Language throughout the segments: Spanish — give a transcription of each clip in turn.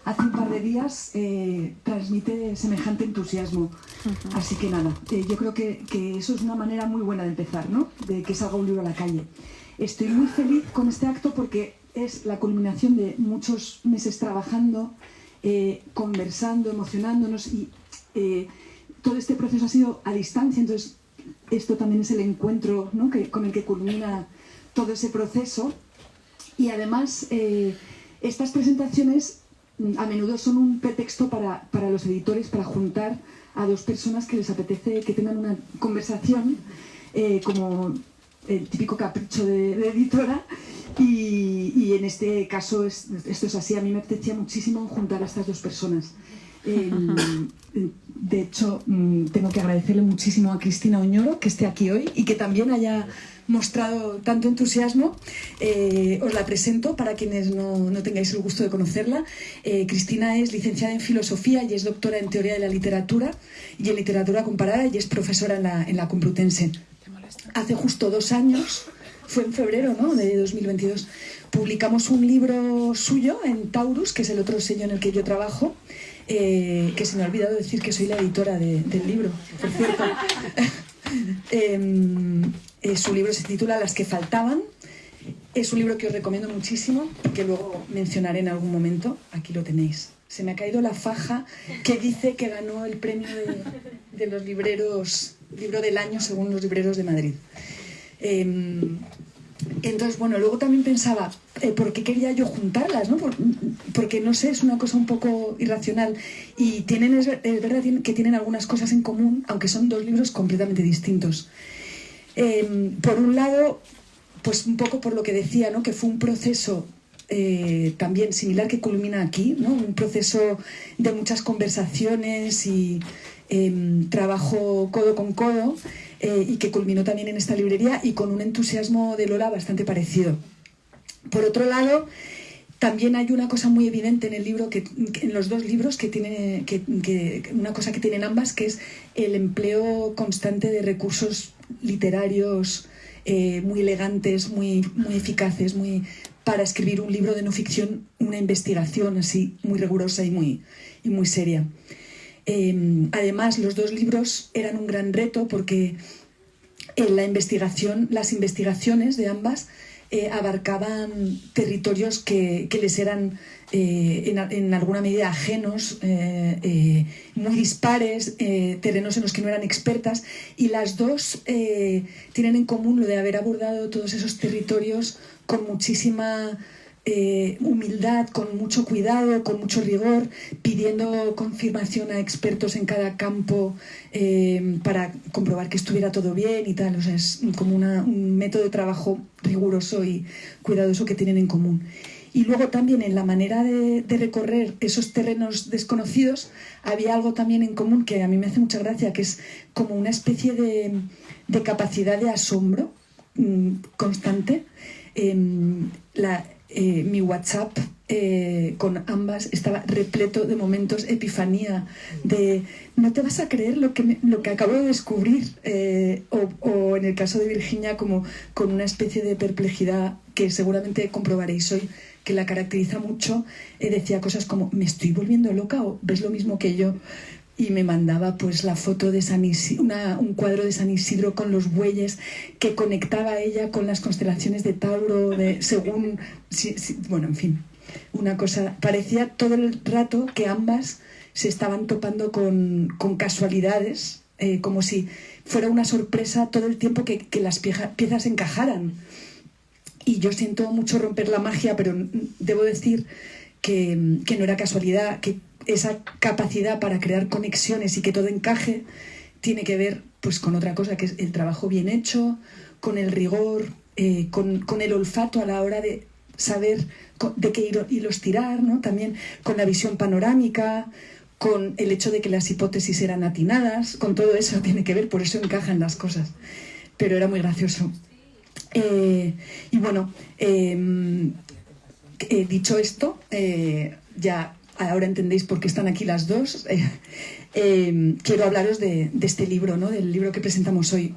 hace un par de días transmite semejante entusiasmo. Así que nada, yo creo que eso es una manera muy buena de empezar, ¿no? De que salga un libro a la calle. Estoy muy feliz con este acto porque es la culminación de muchos meses trabajando, conversando, emocionándonos y todo este proceso ha sido a distancia, entonces esto también es el encuentro, ¿no? con el que culmina todo ese proceso. Y además estas presentaciones a menudo son un pretexto para los editores para juntar a dos personas que les apetece que tengan una conversación, como el típico capricho de editora, y en este caso esto es así. A mí me apetecía muchísimo juntar a estas dos personas. De hecho, tengo que agradecerle muchísimo a Cristina Oñoro que esté aquí hoy y que también haya mostrado tanto entusiasmo. Os la presento para quienes no tengáis el gusto de conocerla. Cristina es licenciada en Filosofía y es doctora en Teoría de la Literatura y en Literatura Comparada, y es profesora en la Complutense. Hace justo 2 años, fue en febrero, ¿no?, de 2022, publicamos un libro suyo en Taurus, que es el otro sello en el que yo trabajo, que se me ha olvidado decir que soy la editora del libro, por cierto. Su libro se titula Las que faltaban. Es un libro que os recomiendo muchísimo, que luego mencionaré en algún momento. Aquí lo tenéis. Se me ha caído la faja que dice que ganó el premio de los libreros, libro del año según los libreros de Madrid. Entonces, bueno, luego también pensaba, ¿por qué quería yo juntarlas, ¿no? Porque, no sé, es una cosa un poco irracional. Y es verdad que tienen algunas cosas en común, aunque son 2 libros completamente distintos. Por un lado, pues un poco por lo que decía, ¿no?, que fue un proceso también similar que culmina aquí, ¿no? Un proceso de muchas conversaciones y trabajo codo con codo, y que culminó también en esta librería y con un entusiasmo de Lola bastante parecido. Por otro lado, también hay una cosa muy evidente en el libro, en los 2 libros, una cosa que tienen ambas, que es el empleo constante de recursos literarios muy elegantes, muy eficaces, para escribir un libro de no ficción, una investigación así muy rigurosa y muy seria. Además, los 2 libros eran un gran reto porque las investigaciones de ambas abarcaban territorios que les eran en alguna medida ajenos, muy dispares, terrenos en los que no eran expertas, y las 2 tienen en común lo de haber abordado todos esos territorios con muchísima humildad, con mucho cuidado, con mucho rigor, pidiendo confirmación a expertos en cada campo para comprobar que estuviera todo bien y tal. O sea, es como un método de trabajo riguroso y cuidadoso que tienen en común. Y luego también en la manera de recorrer esos terrenos desconocidos había algo también en común que a mí me hace mucha gracia, que es como una especie de capacidad de asombro constante. Mi WhatsApp con ambas estaba repleto de momentos epifanía, de no te vas a creer lo que acabo de descubrir, o en el caso de Virginia, como con una especie de perplejidad que seguramente comprobaréis hoy, que la caracteriza mucho. Decía cosas como, ¿me estoy volviendo loca o ves lo mismo que yo? Y me mandaba pues la foto de un cuadro de San Isidro con los bueyes que conectaba a ella con las constelaciones de Tauro, bueno, en fin, una cosa. Parecía todo el rato que ambas se estaban topando con casualidades, como si fuera una sorpresa todo el tiempo que las piezas encajaran. Y yo siento mucho romper la magia, pero debo decir que no era casualidad, que esa capacidad para crear conexiones y que todo encaje tiene que ver pues con otra cosa, que es el trabajo bien hecho, con el rigor, con el olfato a la hora de saber de qué hilos tirar, ¿no? También con la visión panorámica, con el hecho de que las hipótesis eran atinadas, con todo eso tiene que ver, por eso encajan las cosas. Pero era muy gracioso. Y bueno, dicho esto, ya ahora entendéis por qué están aquí las dos. Quiero hablaros de este libro, ¿no?, del libro que presentamos hoy.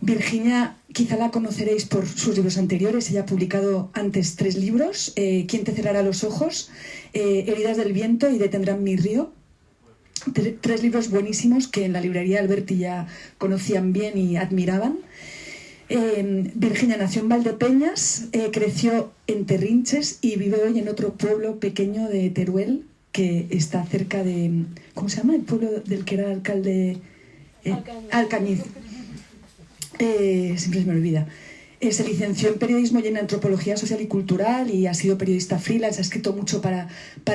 Virginia quizá la conoceréis por sus libros anteriores. Ella ha publicado antes 3 libros: ¿Quién te cerrará los ojos?, Heridas del viento y Detendrán mi río. 3 libros buenísimos que en la librería Alberti ya conocían bien y admiraban. Virginia nació en Valdepeñas, creció en Terrinches y vive hoy en otro pueblo pequeño de Teruel, que está cerca de... ¿Cómo se llama? El pueblo del que era alcalde... Alcañiz. Siempre se me olvida. Se licenció en periodismo y en antropología social y cultural y ha sido periodista freelance, ha escrito mucho para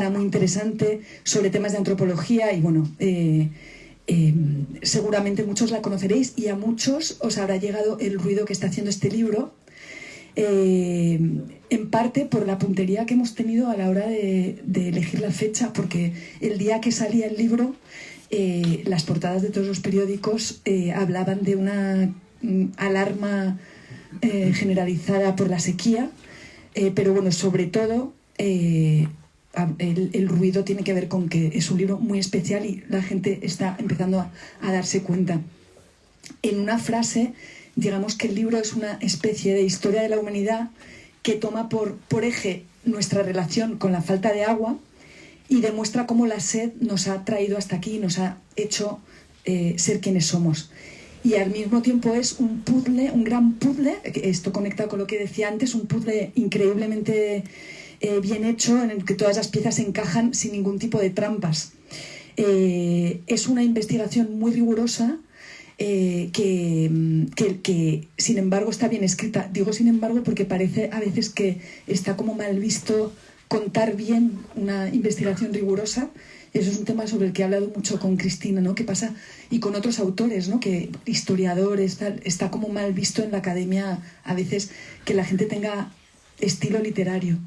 Muy Interesante sobre temas de antropología y bueno, seguramente muchos la conoceréis y a muchos os habrá llegado el ruido que está haciendo este libro, en parte por la puntería que hemos tenido a la hora de elegir la fecha, porque el día que salía el libro, las portadas de todos los periódicos hablaban de una alarma generalizada por la sequía, pero bueno, sobre todo el ruido tiene que ver con que es un libro muy especial y la gente está empezando a darse cuenta. En una frase, digamos que el libro es una especie de historia de la humanidad que toma por eje nuestra relación con la falta de agua y demuestra cómo la sed nos ha traído hasta aquí y nos ha hecho ser quienes somos. Y al mismo tiempo es un puzzle, un gran puzzle, esto conecta con lo que decía antes, un puzzle increíblemente bien hecho en el que todas las piezas encajan sin ningún tipo de trampas. Es una investigación muy rigurosa que sin embargo está bien escrita. Digo sin embargo porque parece a veces que está como mal visto contar bien una investigación rigurosa. Eso es un tema sobre el que he hablado mucho con Cristina, ¿no? ¿Qué pasa? Y con otros autores, ¿no? Que historiadores, tal, está como mal visto en la academia a veces que la gente tenga estilo literario.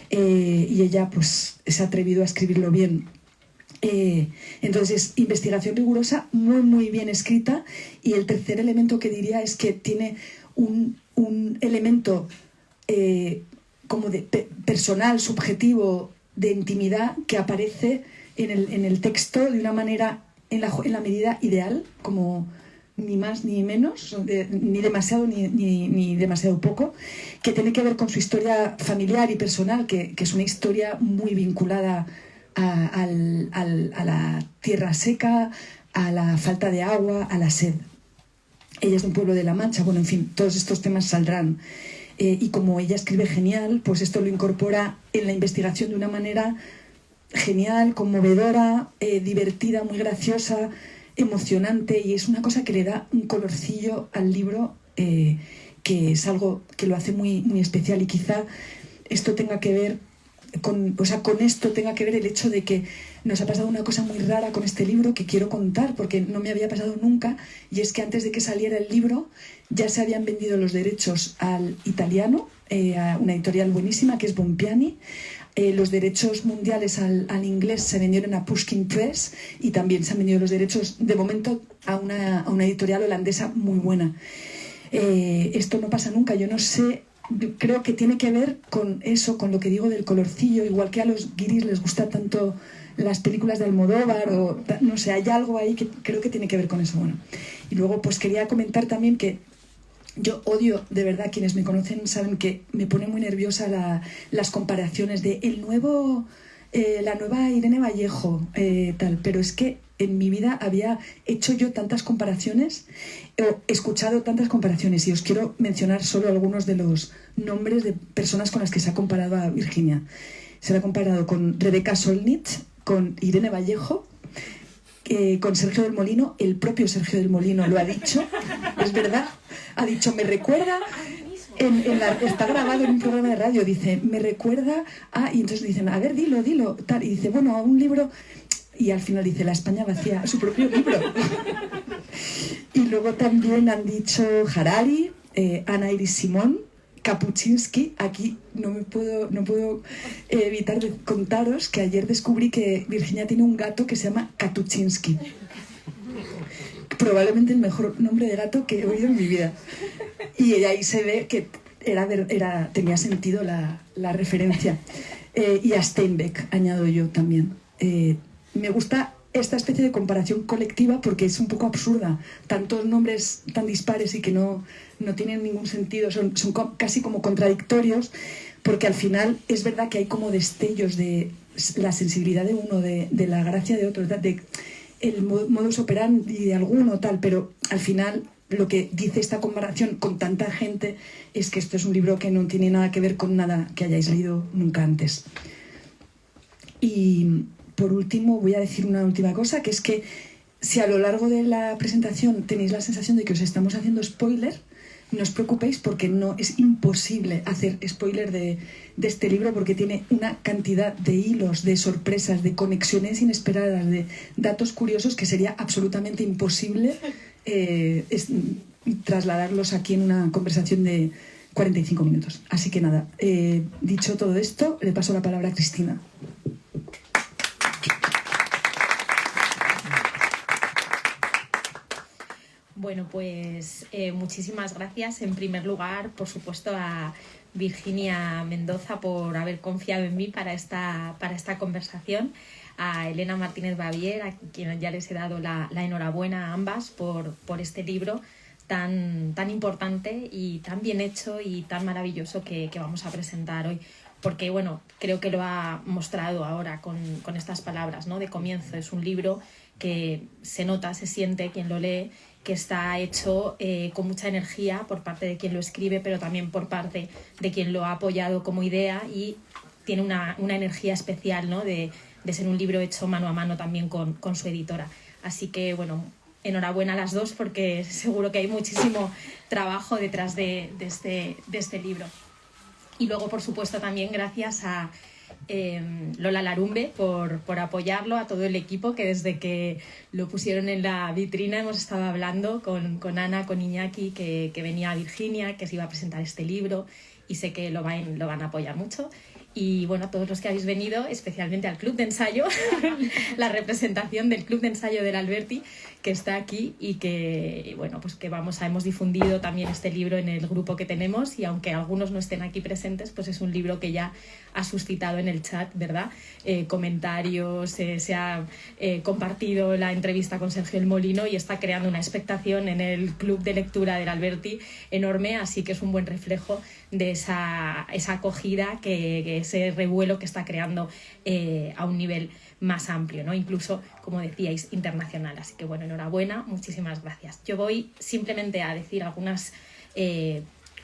Y ella pues se ha atrevido a escribirlo bien. Entonces, investigación rigurosa, muy muy bien escrita. Y el tercer elemento que diría es que tiene un elemento como de personal, subjetivo, de intimidad, que aparece en el texto de una manera, en la medida ideal, como ni más ni menos, ni demasiado ni demasiado poco, que tiene que ver con su historia familiar y personal, que es una historia muy vinculada a la tierra seca, a la falta de agua, a la sed. Ella es de un pueblo de La Mancha, bueno, en fin, todos estos temas saldrán. Y como ella escribe genial, pues esto lo incorpora en la investigación de una manera genial, conmovedora, divertida, muy graciosa, emocionante, y es una cosa que le da un colorcillo al libro, que es algo que lo hace muy, muy especial. Y quizá esto tenga que ver con esto tenga que ver el hecho de que nos ha pasado una cosa muy rara con este libro que quiero contar porque no me había pasado nunca, y es que antes de que saliera el libro ya se habían vendido los derechos al italiano, a una editorial buenísima que es Bompiani. Los derechos mundiales al inglés se vendieron a Pushkin Press, y también se han vendido los derechos de momento a una editorial holandesa muy buena. Esto no pasa nunca, yo no sé. Creo que tiene que ver con eso, con lo que digo del colorcillo, igual que a los guiris les gusta tanto las películas de Almodóvar, o no sé, hay algo ahí que creo que tiene que ver con eso. Bueno, y luego pues quería comentar también que yo odio, de verdad, quienes me conocen saben que me pone muy nerviosa las comparaciones de la nueva Irene Vallejo, tal, pero es que en mi vida había hecho yo tantas comparaciones, escuchado tantas comparaciones, y os quiero mencionar solo algunos de los nombres de personas con las que se ha comparado a Virginia. Se la ha comparado con Rebeca Solnit, con Irene Vallejo, con Sergio del Molino. El propio Sergio del Molino lo ha dicho, es verdad, ha dicho, me recuerda... está grabado en un programa de radio, dice, me recuerda a... Y entonces dicen, a ver, dilo, tal. Y dice, bueno, a un libro... Y al final dice, La España vacía, su propio libro. Y luego también han dicho Harari, Ana Iris Simón, Kapuczynski. Aquí no puedo evitar de contaros que ayer descubrí que Virginia tiene un gato que se llama Katuczynski. Probablemente el mejor nombre de gato que he oído en mi vida. Y ahí se ve que tenía sentido la referencia. Y a Steinbeck, añado yo también. Me gusta esta especie de comparación colectiva, porque es un poco absurda. Tantos nombres tan dispares y que no tienen ningún sentido, son casi como contradictorios, porque al final es verdad que hay como destellos de la sensibilidad de uno, de la gracia de otro, de el modus operandi de alguno, tal, pero al final lo que dice esta comparación con tanta gente es que esto es un libro que no tiene nada que ver con nada que hayáis leído nunca antes. Y por último voy a decir una última cosa, que es que si a lo largo de la presentación tenéis la sensación de que os estamos haciendo spoiler, no os preocupéis, porque no es imposible hacer spoiler de este libro, porque tiene una cantidad de hilos, de sorpresas, de conexiones inesperadas, de datos curiosos que sería absolutamente imposible trasladarlos aquí en una conversación de 45 minutos. Así que nada, dicho todo esto, le paso la palabra a Cristina. Bueno, pues muchísimas gracias en primer lugar, por supuesto, a Virginia Mendoza por haber confiado en mí para esta conversación, a Elena Martínez Bavier, a quien ya les he dado la enhorabuena a ambas por este libro tan importante y tan bien hecho y tan maravilloso que vamos a presentar hoy. Porque, bueno, creo que lo ha mostrado ahora con estas palabras, ¿no? De comienzo. Es un libro que se nota, se siente quien lo lee, que está hecho con mucha energía por parte de quien lo escribe, pero también por parte de quien lo ha apoyado como idea, y tiene una energía especial, ¿no? de ser un libro hecho mano a mano también con su editora. Así que, bueno, enhorabuena a las dos, porque seguro que hay muchísimo trabajo detrás de este libro. Y luego, por supuesto, también gracias a Lola Larumbe por apoyarlo, a todo el equipo que desde que lo pusieron en la vitrina hemos estado hablando con Ana, con Iñaki, que venía a Virginia, que se iba a presentar este libro, y sé que lo van a apoyar mucho. Y bueno, a todos los que habéis venido, especialmente al Club de Ensayo, la representación del Club de Ensayo del Alberti, que está aquí y que, bueno, pues que hemos difundido también este libro en el grupo que tenemos, y aunque algunos no estén aquí presentes, pues es un libro que ya ha suscitado en el chat, ¿verdad? Comentarios, se ha compartido la entrevista con Sergio El Molino y está creando una expectación en el Club de Lectura del Alberti enorme, así que es un buen reflejo de esa acogida, que ese revuelo que está creando a un nivel más amplio, ¿no? Incluso, como decíais, internacional. Así que, bueno, enhorabuena, muchísimas gracias. Yo voy simplemente a decir algunas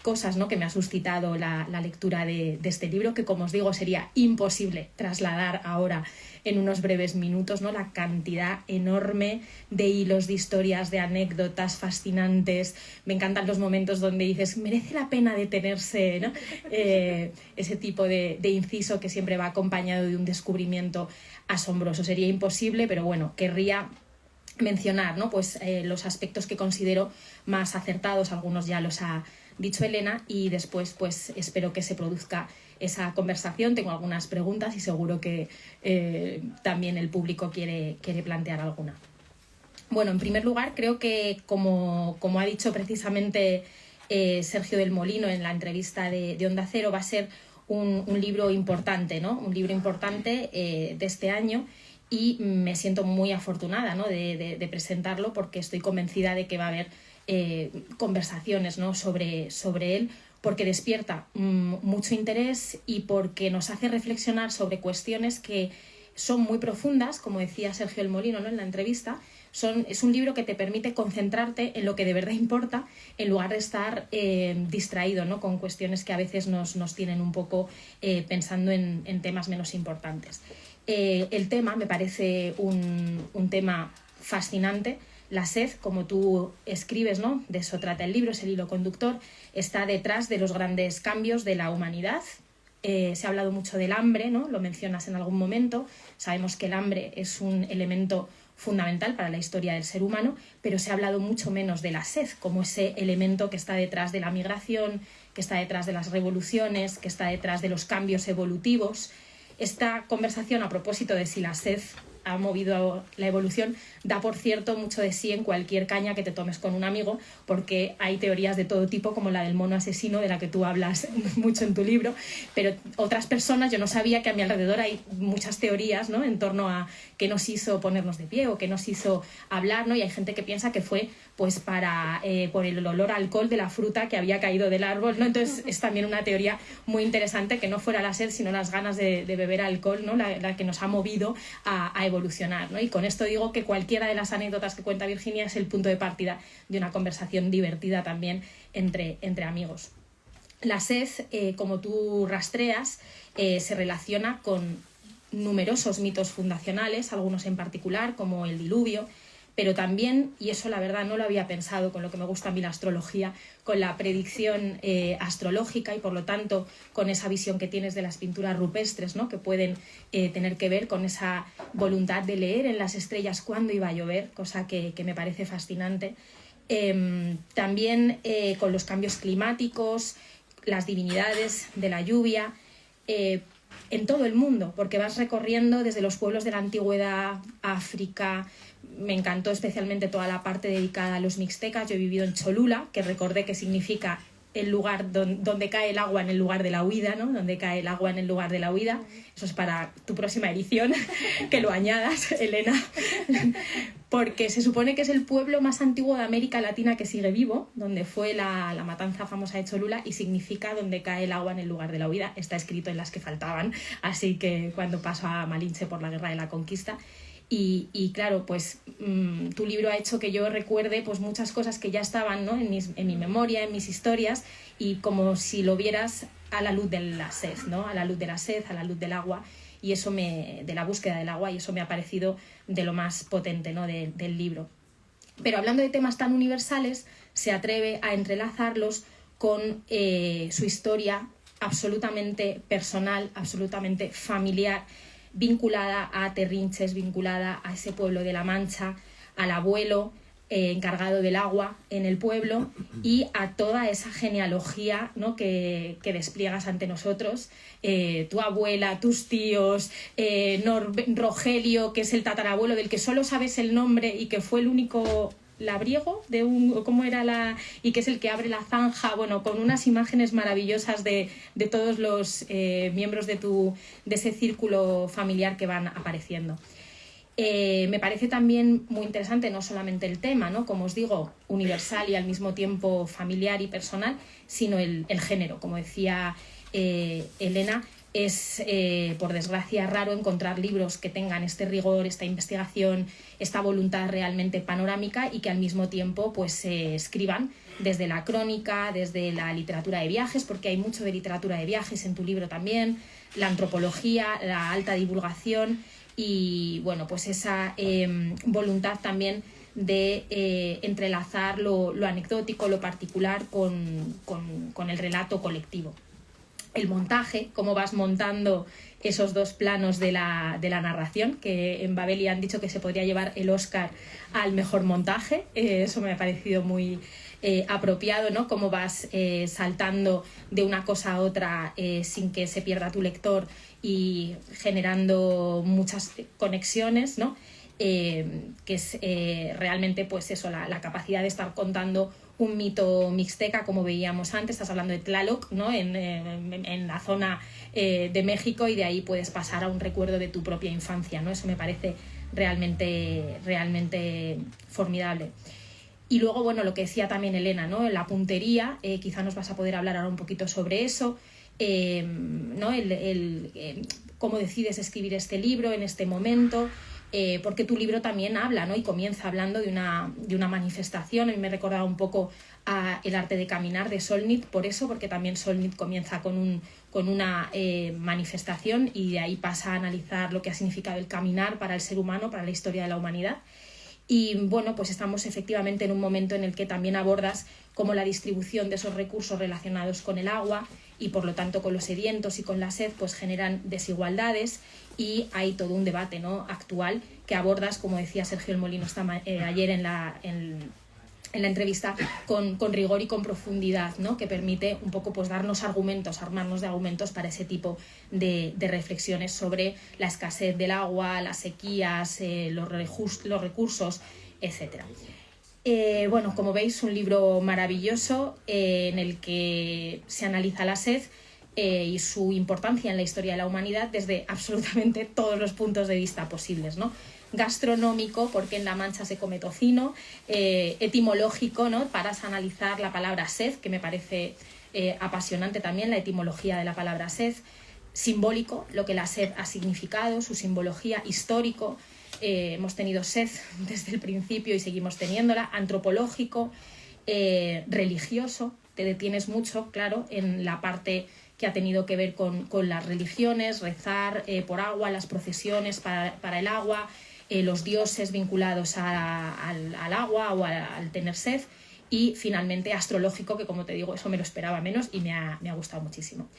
cosas, ¿no?, que me ha suscitado la lectura de este libro, que, como os digo, sería imposible trasladar ahora en unos breves minutos, ¿no? La cantidad enorme de hilos, de historias, de anécdotas fascinantes. Me encantan los momentos donde dices, merece la pena detenerse, ¿no? Ese tipo de inciso que siempre va acompañado de un descubrimiento asombroso. Sería imposible, pero bueno, querría mencionar, ¿no?, pues los aspectos que considero más acertados. Algunos ya los ha dicho Elena, y después pues espero que se produzca esa conversación. Tengo algunas preguntas y seguro que también el público quiere plantear alguna. Bueno, en primer lugar, creo que como ha dicho precisamente Sergio del Molino en la entrevista de Onda Cero, va a ser un libro importante, ¿no? Un libro importante de este año, y me siento muy afortunada, ¿no?, de presentarlo, porque estoy convencida de que va a haber conversaciones, ¿no?, sobre él, porque despierta mucho interés y porque nos hace reflexionar sobre cuestiones que son muy profundas, como decía Sergio El Molino, ¿no?, en la entrevista. Es un libro que te permite concentrarte en lo que de verdad importa, en lugar de estar distraído, ¿no?, con cuestiones que a veces nos tienen un poco pensando en temas menos importantes. El tema me parece un tema fascinante. La sed, como tú escribes, ¿no?, de eso trata el libro, es el hilo conductor, está detrás de los grandes cambios de la humanidad. Se ha hablado mucho del hambre, ¿no?, lo mencionas en algún momento. Sabemos que el hambre es un elemento fundamental para la historia del ser humano, pero se ha hablado mucho menos de la sed como ese elemento que está detrás de la migración, que está detrás de las revoluciones, que está detrás de los cambios evolutivos. Esta conversación a propósito de si la sed ha movido la evolución, da por cierto mucho de sí en cualquier caña que te tomes con un amigo, porque hay teorías de todo tipo, como la del mono asesino, de la que tú hablas mucho en tu libro, pero otras personas, yo no sabía que a mi alrededor hay muchas teorías, ¿no?, en torno a qué nos hizo ponernos de pie o qué nos hizo hablar, ¿no? Y hay gente que piensa que fue pues por el olor a alcohol de la fruta que había caído del árbol, ¿no? Entonces es también una teoría muy interesante, que no fuera la sed sino las ganas de beber alcohol, ¿no?, la que nos ha movido a evolucionar, ¿no? Y con esto digo que cualquiera de las anécdotas que cuenta Virginia es el punto de partida de una conversación divertida también entre amigos. La sed, como tú rastreas, se relaciona con numerosos mitos fundacionales, algunos en particular, como el diluvio, pero también, y eso la verdad no lo había pensado con lo que me gusta a mí la astrología, con la predicción astrológica y por lo tanto con esa visión que tienes de las pinturas rupestres, ¿no?, que pueden tener que ver con esa voluntad de leer en las estrellas cuándo iba a llover, cosa que me parece fascinante. También con los cambios climáticos, las divinidades de la lluvia, en todo el mundo, porque vas recorriendo desde los pueblos de la antigüedad, África. Me encantó especialmente toda la parte dedicada a los mixtecas. Yo he vivido en Cholula, que recordé que significa el lugar donde cae el agua en el lugar de la huida, ¿no? Donde cae el agua en el lugar de la huida. Eso es para tu próxima edición, que lo añadas, Elena. Porque se supone que es el pueblo más antiguo de América Latina que sigue vivo, donde fue la matanza famosa de Cholula, y significa donde cae el agua en el lugar de la huida. Está escrito en las que faltaban, así que cuando pasó a Malinche por la Guerra de la Conquista. Y claro, pues tu libro ha hecho que yo recuerde pues muchas cosas que ya estaban, ¿no?, en mi memoria, en mis historias, y como si lo vieras a la luz de la sed, ¿no?, a la luz de la sed, a la luz del agua, y eso de la búsqueda del agua, y eso me ha parecido de lo más potente, ¿no?, del libro. Pero hablando de temas tan universales, se atreve a entrelazarlos con su historia absolutamente personal, absolutamente familiar, vinculada a Terrinches, vinculada a ese pueblo de La Mancha, al abuelo encargado del agua en el pueblo, y a toda esa genealogía, ¿no?, que despliegas ante nosotros, tu abuela, tus tíos, Rogelio, que es el tatarabuelo del que solo sabes el nombre y que fue el único labriego y que es el que abre la zanja, bueno, con unas imágenes maravillosas de todos los miembros de ese círculo familiar que van apareciendo. Me parece también muy interesante no solamente el tema, ¿no?, como os digo, universal y al mismo tiempo familiar y personal, sino el género. Como decía Elena, es, por desgracia, raro encontrar libros que tengan este rigor, esta investigación, esta voluntad realmente panorámica, y que al mismo tiempo pues se escriban desde la crónica, desde la literatura de viajes, porque hay mucho de literatura de viajes en tu libro también, la antropología, la alta divulgación y bueno, pues esa voluntad también de entrelazar lo anecdótico, lo particular con el relato colectivo. El montaje, cómo vas montando esos dos planos de la narración, que en Babeli han dicho que se podría llevar el Oscar al mejor montaje. Eso me ha parecido muy apropiado, ¿no? Cómo vas saltando de una cosa a otra sin que se pierda tu lector y generando muchas conexiones, ¿no? Que es realmente pues eso, la capacidad de estar contando un mito mixteca, como veíamos antes. Estás hablando de Tlaloc, ¿no?, en la zona de México, y de ahí puedes pasar a un recuerdo de tu propia infancia, ¿no? Eso me parece realmente formidable. Y luego, bueno, lo que decía también Elena, ¿no?, la puntería, quizá nos vas a poder hablar ahora un poquito sobre eso, ¿no?, cómo decides escribir este libro en este momento, porque tu libro también habla, ¿no?, y comienza hablando de una manifestación. A mí me recordaba un poco a El arte de caminar de Solnit, porque también Solnit comienza con una manifestación, y de ahí pasa a analizar lo que ha significado el caminar para el ser humano, para la historia de la humanidad. Y bueno, pues estamos efectivamente en un momento en el que también abordas cómo la distribución de esos recursos relacionados con el agua y por lo tanto con los sedientos y con la sed pues generan desigualdades, y hay todo un debate, ¿no?, actual que abordas, como decía Sergio El Molino ayer en en la entrevista con rigor y con profundidad, ¿no? Que permite un poco pues darnos argumentos, armarnos de argumentos para ese tipo de reflexiones sobre la escasez del agua, las sequías, los recursos, etc. Bueno, como veis, un libro maravilloso en el que se analiza la sed y su importancia en la historia de la humanidad desde absolutamente todos los puntos de vista posibles, ¿no? Gastronómico, porque en La Mancha se come tocino, etimológico, ¿no? Para analizar la palabra sed, que me parece apasionante también la etimología de la palabra sed, simbólico, lo que la sed ha significado, su simbología, histórico, hemos tenido sed desde el principio y seguimos teniéndola, antropológico, religioso, te detienes mucho, claro, en la parte que ha tenido que ver con las religiones, rezar por agua, las procesiones para el agua, los dioses vinculados al agua o al tener sed, y finalmente astrológico, que como te digo, eso me lo esperaba menos y me ha gustado muchísimo.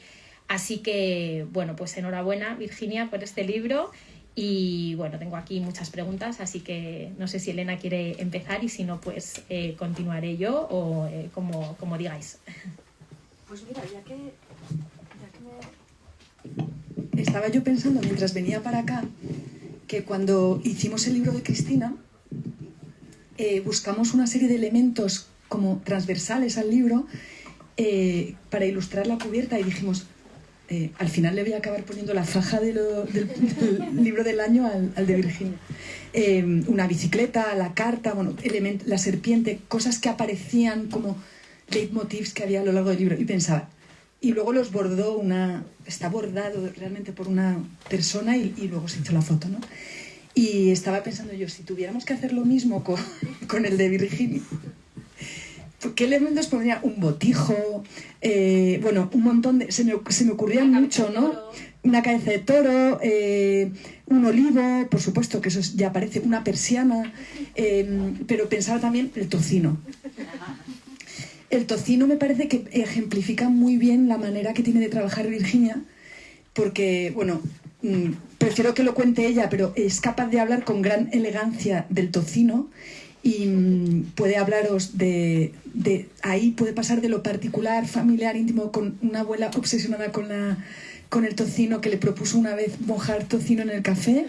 Así que, bueno, pues enhorabuena, Virginia, por este libro. Y bueno, tengo aquí muchas preguntas, así que no sé si Elena quiere empezar y si no, pues continuaré yo o como digáis. Pues mira, ya que me... Estaba yo pensando mientras venía para acá que cuando hicimos el libro de Cristina buscamos una serie de elementos como transversales al libro para ilustrar la cubierta y dijimos... al final le voy a acabar poniendo la faja del libro del año al de Virginia. Una bicicleta, la carta, bueno, la serpiente, cosas que aparecían como leitmotivs que había a lo largo del libro. Y pensaba, y luego los bordó está bordado realmente por una persona y luego se hizo la foto, ¿no? Y estaba pensando yo, si tuviéramos que hacer lo mismo con el de Virginia, ¿qué elementos pondría? Un botijo, bueno, un montón de... Se me ocurrían mucho, ¿no? Una cabeza de toro, un olivo, por supuesto que eso ya parece una persiana, pero pensaba también el tocino. El tocino me parece que ejemplifica muy bien la manera que tiene de trabajar Virginia, porque, bueno, prefiero que lo cuente ella, pero es capaz de hablar con gran elegancia del tocino. Y puede hablaros de ahí, puede pasar de lo particular, familiar, íntimo, con una abuela obsesionada con el tocino que le propuso una vez mojar tocino en el café,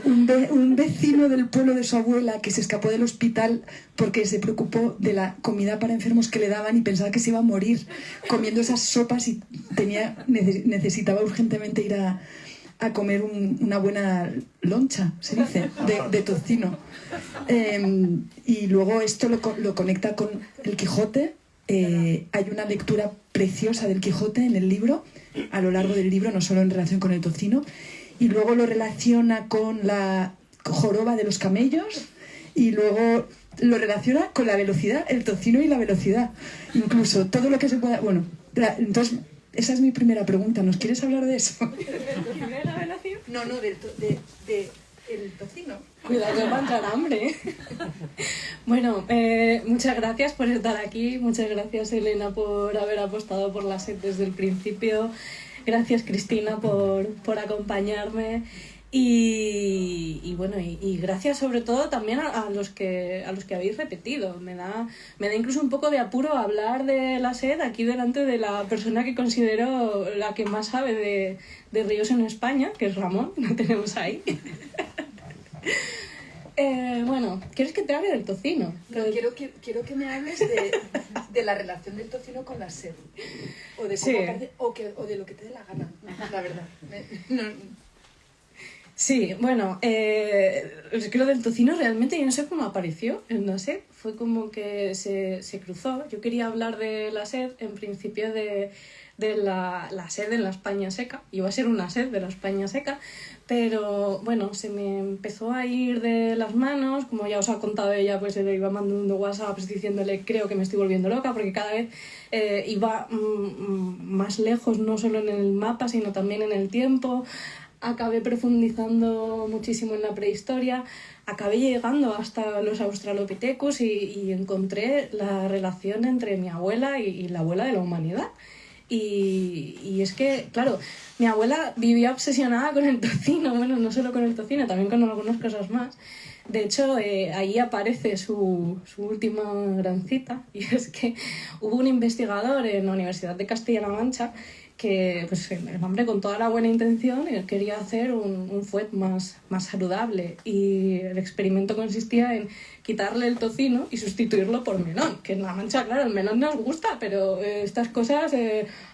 un vecino del pueblo de su abuela que se escapó del hospital porque se preocupó de la comida para enfermos que le daban y pensaba que se iba a morir comiendo esas sopas y necesitaba urgentemente ir a comer una buena loncha, se dice, de tocino. Y luego esto lo conecta con el Quijote. Hay una lectura preciosa del Quijote en el libro, a lo largo del libro, no solo en relación con el tocino, y luego lo relaciona con la joroba de los camellos y luego lo relaciona con la velocidad, el tocino y la velocidad, incluso todo lo que se pueda... Bueno, entonces esa es mi primera pregunta, ¿nos quieres hablar de eso? ¿De la velocidad? No, el tocino. Cuidado que va a entrar hambre. Bueno, muchas gracias por estar aquí, muchas gracias Elena por haber apostado por la sed desde el principio, gracias Cristina por acompañarme y bueno, y gracias sobre todo también a los que habéis repetido. Me da incluso un poco de apuro hablar de la sed aquí delante de la persona que considero la que más sabe de ríos en España, que es Ramón, lo tenemos ahí. Bueno, ¿quieres que te hable del tocino? No, quiero que me hables de la relación del tocino con la sed. O de cómo aparece, o de lo que te dé la gana, la verdad. Sí, bueno, es que lo del tocino realmente yo no sé cómo apareció en la sed. Fue como que se cruzó. Yo quería hablar de la sed, en principio de la sed en la España seca. Iba a ser una sed de la España seca, pero bueno, se me empezó a ir de las manos. Como ya os ha contado ella, pues le iba mandando WhatsApps diciéndole creo que me estoy volviendo loca, porque cada vez iba más lejos, no solo en el mapa, sino también en el tiempo. Acabé profundizando muchísimo en la prehistoria, acabé llegando hasta los Australopithecus y encontré la relación entre mi abuela y la abuela de la humanidad. Y es que, claro, mi abuela vivía obsesionada con el tocino, bueno, no solo con el tocino, también con algunas cosas más. De hecho, ahí aparece su última gran cita, y es que hubo un investigador en la Universidad de Castilla-La Mancha que, pues, el hombre con toda la buena intención quería hacer un fuet más saludable, y el experimento consistía en quitarle el tocino y sustituirlo por melón, que en La Mancha, claro, el melón nos gusta, pero estas cosas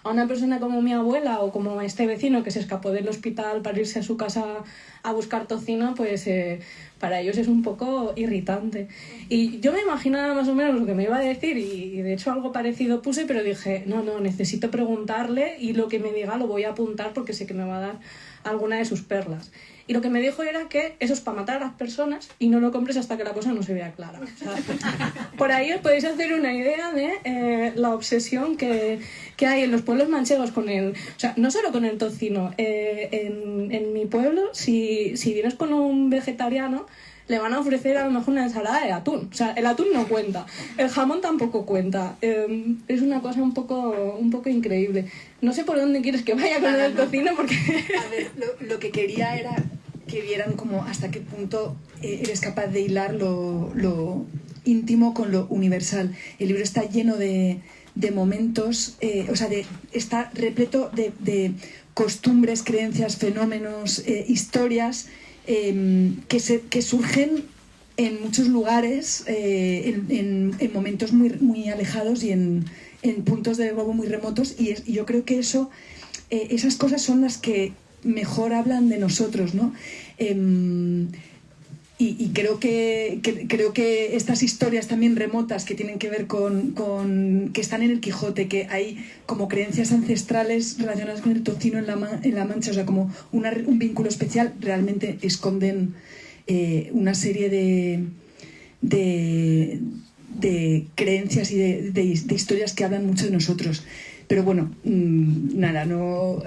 a una persona como mi abuela o como este vecino que se escapó del hospital para irse a su casa a buscar tocino, pues para ellos es un poco irritante. Y yo me imaginaba más o menos lo que me iba a decir, y de hecho algo parecido puse, pero dije, no, necesito preguntarle, y lo que me diga lo voy a apuntar porque sé que me va a dar alguna de sus perlas. Y lo que me dijo era que eso es para matar a las personas y no lo compres hasta que la cosa no se vea clara. O sea, por ahí os podéis hacer una idea de la obsesión que hay en los pueblos manchegos con el... O sea, no solo con el tocino. En mi pueblo, si vienes con un vegetariano, le van a ofrecer a lo mejor una ensalada de atún. O sea, el atún no cuenta, el jamón tampoco cuenta. Es una cosa un poco increíble. No sé por dónde quieres que vaya con el tocino, porque... A ver, lo que quería era que vieran como hasta qué punto eres capaz de hilar lo íntimo con lo universal. El libro está lleno de momentos, está repleto de costumbres, creencias, fenómenos, historias que surgen en muchos lugares, en momentos muy alejados y en puntos de globo muy remotos, y yo creo que esas cosas son las que mejor hablan de nosotros, ¿no? Y creo que estas historias también remotas que tienen que ver con que están en el Quijote, que hay como creencias ancestrales relacionadas con el tocino en la Mancha, o sea, como un vínculo especial, realmente esconden una serie de creencias y de historias que hablan mucho de nosotros. Pero bueno, nada, no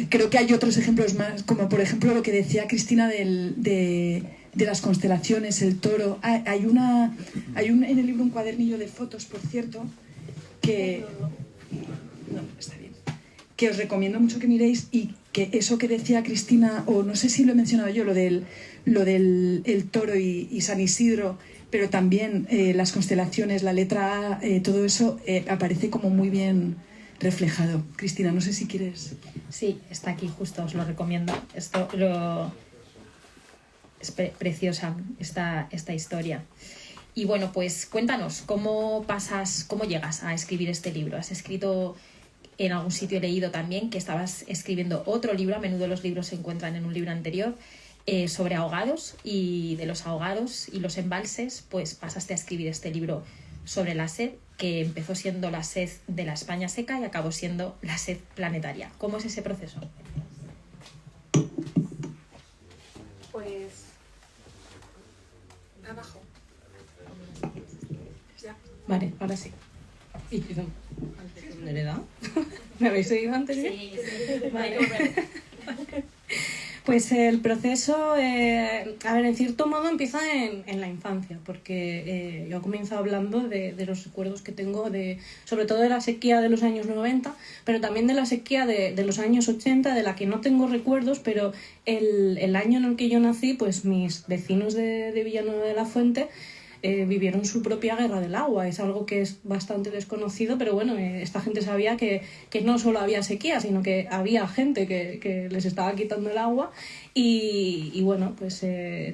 creo que hay otros ejemplos más, como por ejemplo lo que decía Cristina de las constelaciones, el toro. Hay en el libro un cuadernillo de fotos, por cierto, que está bien, que os recomiendo mucho que miréis, y que eso que decía Cristina, o no sé si lo he mencionado yo, lo del el toro y San Isidro, pero también las constelaciones, la letra A, todo eso aparece como muy bien reflejado. Cristina, no sé si quieres... Sí, está aquí justo, os lo recomiendo. Es preciosa esta historia. Y bueno, pues cuéntanos, ¿cómo llegas a escribir este libro? ¿Has escrito en algún sitio? He leído también que estabas escribiendo otro libro, a menudo los libros se encuentran en un libro anterior, sobre ahogados, y de los ahogados y los embalses, pues pasaste a escribir este libro sobre la sed, que empezó siendo la sed de la España seca y acabó siendo la sed planetaria. ¿Cómo es ese proceso? Pues... abajo. Ya. Vale, ahora sí. ¿Y dónde le da? ¿Me habéis seguido antes? Sí. Vale. Pues el proceso, en cierto modo empieza en la infancia, porque yo comienzo hablando de los recuerdos que tengo, sobre todo de la sequía de los años 90, pero también de la sequía de los años 80, de la que no tengo recuerdos, pero el año en el que yo nací, pues mis vecinos de Villanueva de la Fuente vivieron su propia guerra del agua. Es algo que es bastante desconocido, pero bueno, esta gente sabía que no solo había sequía, sino que había gente que les estaba quitando el agua, y bueno, pues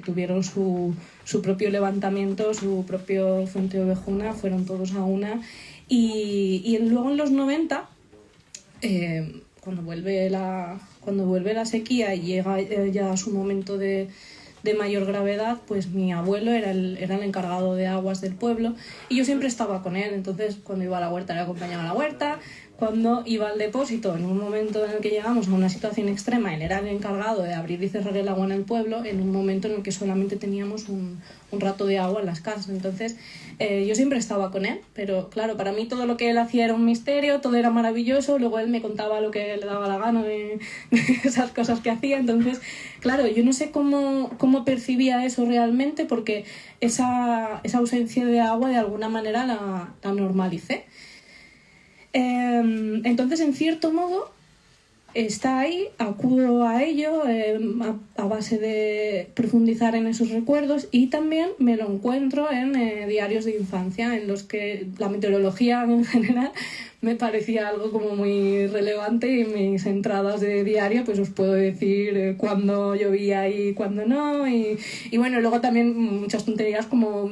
tuvieron su propio levantamiento, su propio Fuente Ovejuna, fueron todos a una, y luego en los 90, cuando vuelve la sequía y llega ya su momento de mayor gravedad, pues mi abuelo era el encargado de aguas del pueblo, y yo siempre estaba con él. Entonces, cuando iba a la huerta le acompañaba a la huerta, cuando iba al depósito, en un momento en el que llegamos a una situación extrema, él era el encargado de abrir y cerrar el agua en el pueblo, en un momento en el que solamente teníamos un rato de agua en las casas. Entonces yo siempre estaba con él, pero claro, para mí todo lo que él hacía era un misterio, todo era maravilloso. Luego él me contaba lo que le daba la gana de esas cosas que hacía. Entonces, claro, yo no sé cómo percibía eso realmente, porque esa ausencia de agua de alguna manera la normalicé. Entonces, en cierto modo, está ahí, acudo a ello a base de profundizar en esos recuerdos, y también me lo encuentro en diarios de infancia, en los que la meteorología en general me parecía algo como muy relevante, y en mis entradas de diario pues os puedo decir cuándo llovía y cuándo no, y bueno, luego también muchas tonterías como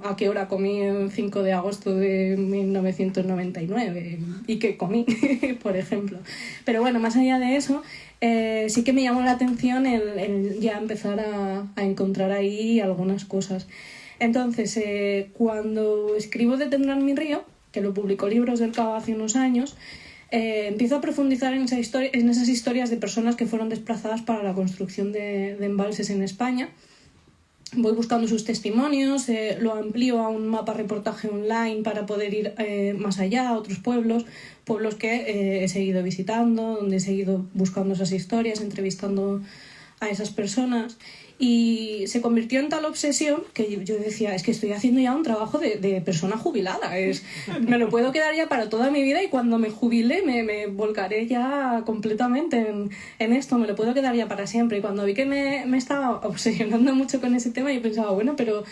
a qué hora comí el 5 de agosto de 1999 y qué comí, por ejemplo. Pero bueno, más allá de eso, sí que me llamó la atención el ya empezar a encontrar ahí algunas cosas. Entonces, cuando escribo de Tendrán mi río, que lo publicó Libros del Cabo hace unos años, empiezo a profundizar en esas historias de personas que fueron desplazadas para la construcción de embalses en España. Voy buscando sus testimonios, lo amplío a un mapa reportaje online para poder ir más allá, a otros pueblos que he seguido visitando, donde he seguido buscando esas historias, entrevistando a esas personas. Y se convirtió en tal obsesión que yo decía, es que estoy haciendo ya un trabajo de persona jubilada, me lo puedo quedar ya para toda mi vida, y cuando me jubile me volcaré ya completamente en esto, me lo puedo quedar ya para siempre. Y cuando vi que me estaba obsesionando mucho con ese tema, yo pensaba, bueno, pero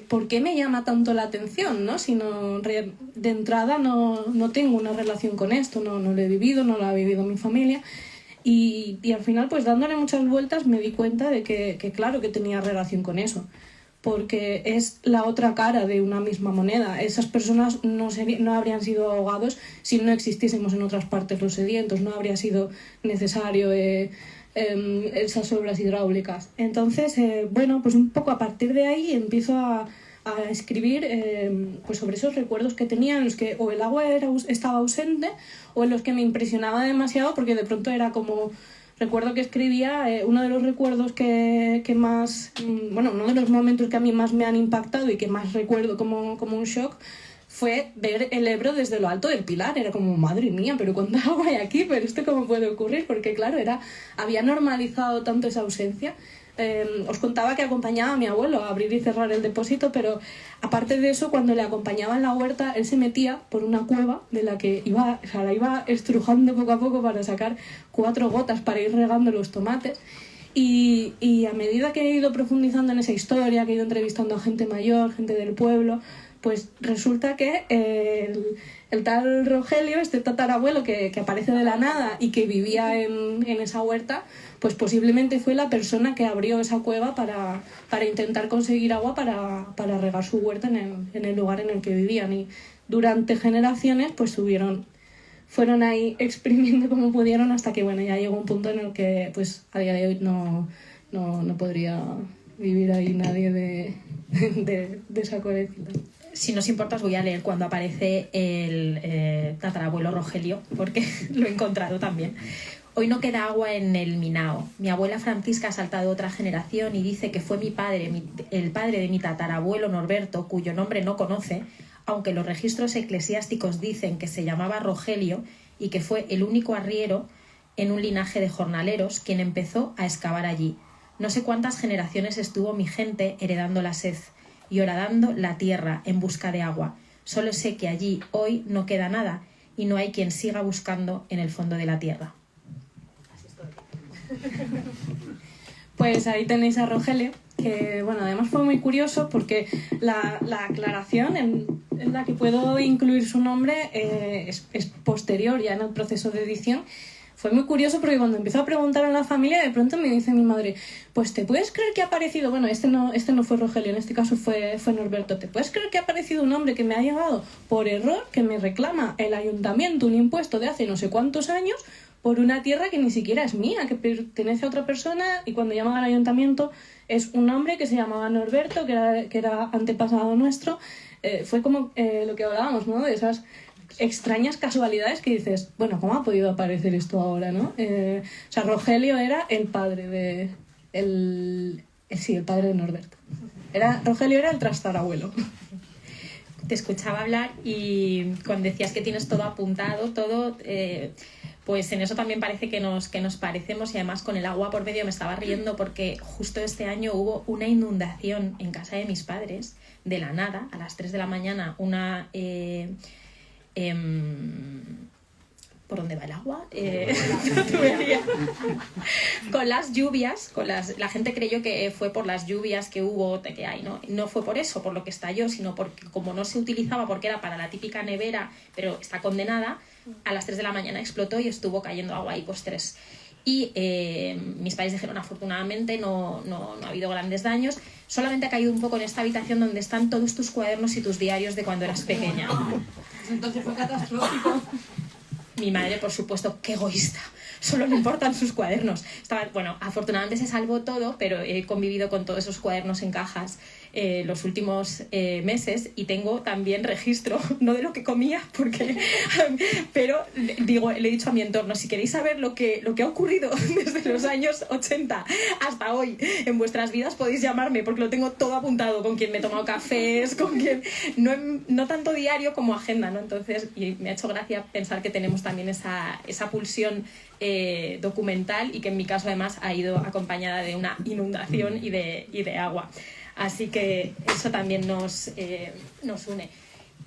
¿por qué me llama tanto la atención, ¿no? Si no, de entrada no tengo una relación con esto, no lo he vivido, no lo ha vivido mi familia. Y al final, pues dándole muchas vueltas, me di cuenta de que claro que tenía relación con eso, porque es la otra cara de una misma moneda. Esas personas no habrían sido ahogados si no existiésemos en otras partes los sedientos, no habría sido necesario esas obras hidráulicas. Entonces, bueno, pues un poco a partir de ahí empiezo a escribir pues sobre esos recuerdos que tenía, en los que o el agua estaba ausente, o en los que me impresionaba demasiado, porque de pronto era como... Recuerdo que escribía, uno de los recuerdos que más... Bueno, uno de los momentos que a mí más me han impactado y que más recuerdo como un shock fue ver el Ebro desde lo alto del Pilar. Era como, madre mía, pero ¿cuánta agua hay aquí? ¿Pero esto cómo puede ocurrir? Porque claro, había normalizado tanto esa ausencia. Os contaba que acompañaba a mi abuelo a abrir y cerrar el depósito, pero aparte de eso, cuando le acompañaba en la huerta, él se metía por una cueva de la que la iba estrujando poco a poco para sacar 4 gotas para ir regando los tomates. Y a medida que he ido profundizando en esa historia, que he ido entrevistando a gente mayor, gente del pueblo, pues resulta que el tal Rogelio, este tatarabuelo que aparece de la nada y que vivía en esa huerta, pues posiblemente fue la persona que abrió esa cueva para intentar conseguir agua para regar su huerta en el lugar en el que vivían. Y durante generaciones pues fueron ahí exprimiendo como pudieron, hasta que bueno, ya llegó un punto en el que pues a día de hoy no podría vivir ahí nadie de esa colecta. Si no os importa, os voy a leer cuando aparece el tatarabuelo Rogelio, porque lo he encontrado también. Hoy no queda agua en el Minao. Mi abuela Francisca ha saltado otra generación y dice que fue mi padre, el padre de mi tatarabuelo Norberto, cuyo nombre no conoce, aunque los registros eclesiásticos dicen que se llamaba Rogelio y que fue el único arriero en un linaje de jornaleros quien empezó a excavar allí. No sé cuántas generaciones estuvo mi gente heredando la sed y horadando la tierra en busca de agua. Solo sé que allí hoy no queda nada y no hay quien siga buscando en el fondo de la tierra. Pues ahí tenéis a Rogelio, que bueno, además fue muy curioso porque la aclaración en la que puedo incluir su nombre es posterior ya en el proceso de edición. Fue muy curioso porque cuando empezó a preguntar a la familia, de pronto me dice mi madre, pues ¿te puedes creer que ha aparecido? Bueno, este no fue Rogelio, en este caso fue Norberto. ¿Te puedes creer que ha aparecido un hombre que me ha llegado por error, que me reclama el ayuntamiento un impuesto de hace no sé cuántos años por una tierra que ni siquiera es mía, que pertenece a otra persona? Y cuando llaman al ayuntamiento es un hombre que se llamaba Norberto, que era antepasado nuestro. Fue como lo que hablábamos, ¿no? De esas extrañas casualidades que dices, bueno, ¿cómo ha podido aparecer esto ahora, no? O sea, Rogelio era el padre el padre de Norberto. Rogelio era el trastarabuelo. Te escuchaba hablar y cuando decías que tienes todo apuntado, todo, pues en eso también parece que nos parecemos, y además con el agua por medio me estaba riendo porque justo este año hubo una inundación en casa de mis padres, de la nada, a las 3 de la mañana, ¿por dónde va el agua? La tubería. Con las lluvias, la gente creyó que fue por las lluvias que hubo, que hay, ¿no? No fue por eso, por lo que estalló, sino porque como no se utilizaba, porque era para la típica nevera, pero está condenada, a las 3 de la mañana explotó y estuvo cayendo agua ahí, pues 3. Y mis padres dijeron, afortunadamente no ha habido grandes daños, solamente ha caído un poco en esta habitación donde están todos tus cuadernos y tus diarios de cuando eras pequeña. Entonces fue catastrófico. Mi madre, por supuesto, qué egoísta, solo le importan sus cuadernos. Bueno, afortunadamente se salvó todo, pero he convivido con todos esos cuadernos en cajas los últimos meses y tengo también registro, no de lo que comía, pero le he dicho a mi entorno, si queréis saber lo que ha ocurrido desde los años 80 hasta hoy en vuestras vidas, podéis llamarme, porque lo tengo todo apuntado, con quien me he tomado cafés, con quien... No tanto diario como agenda, ¿no? Entonces, y me ha hecho gracia pensar que tenemos también esa pulsión documental y que en mi caso además ha ido acompañada de una inundación y de agua. Así que eso también nos une.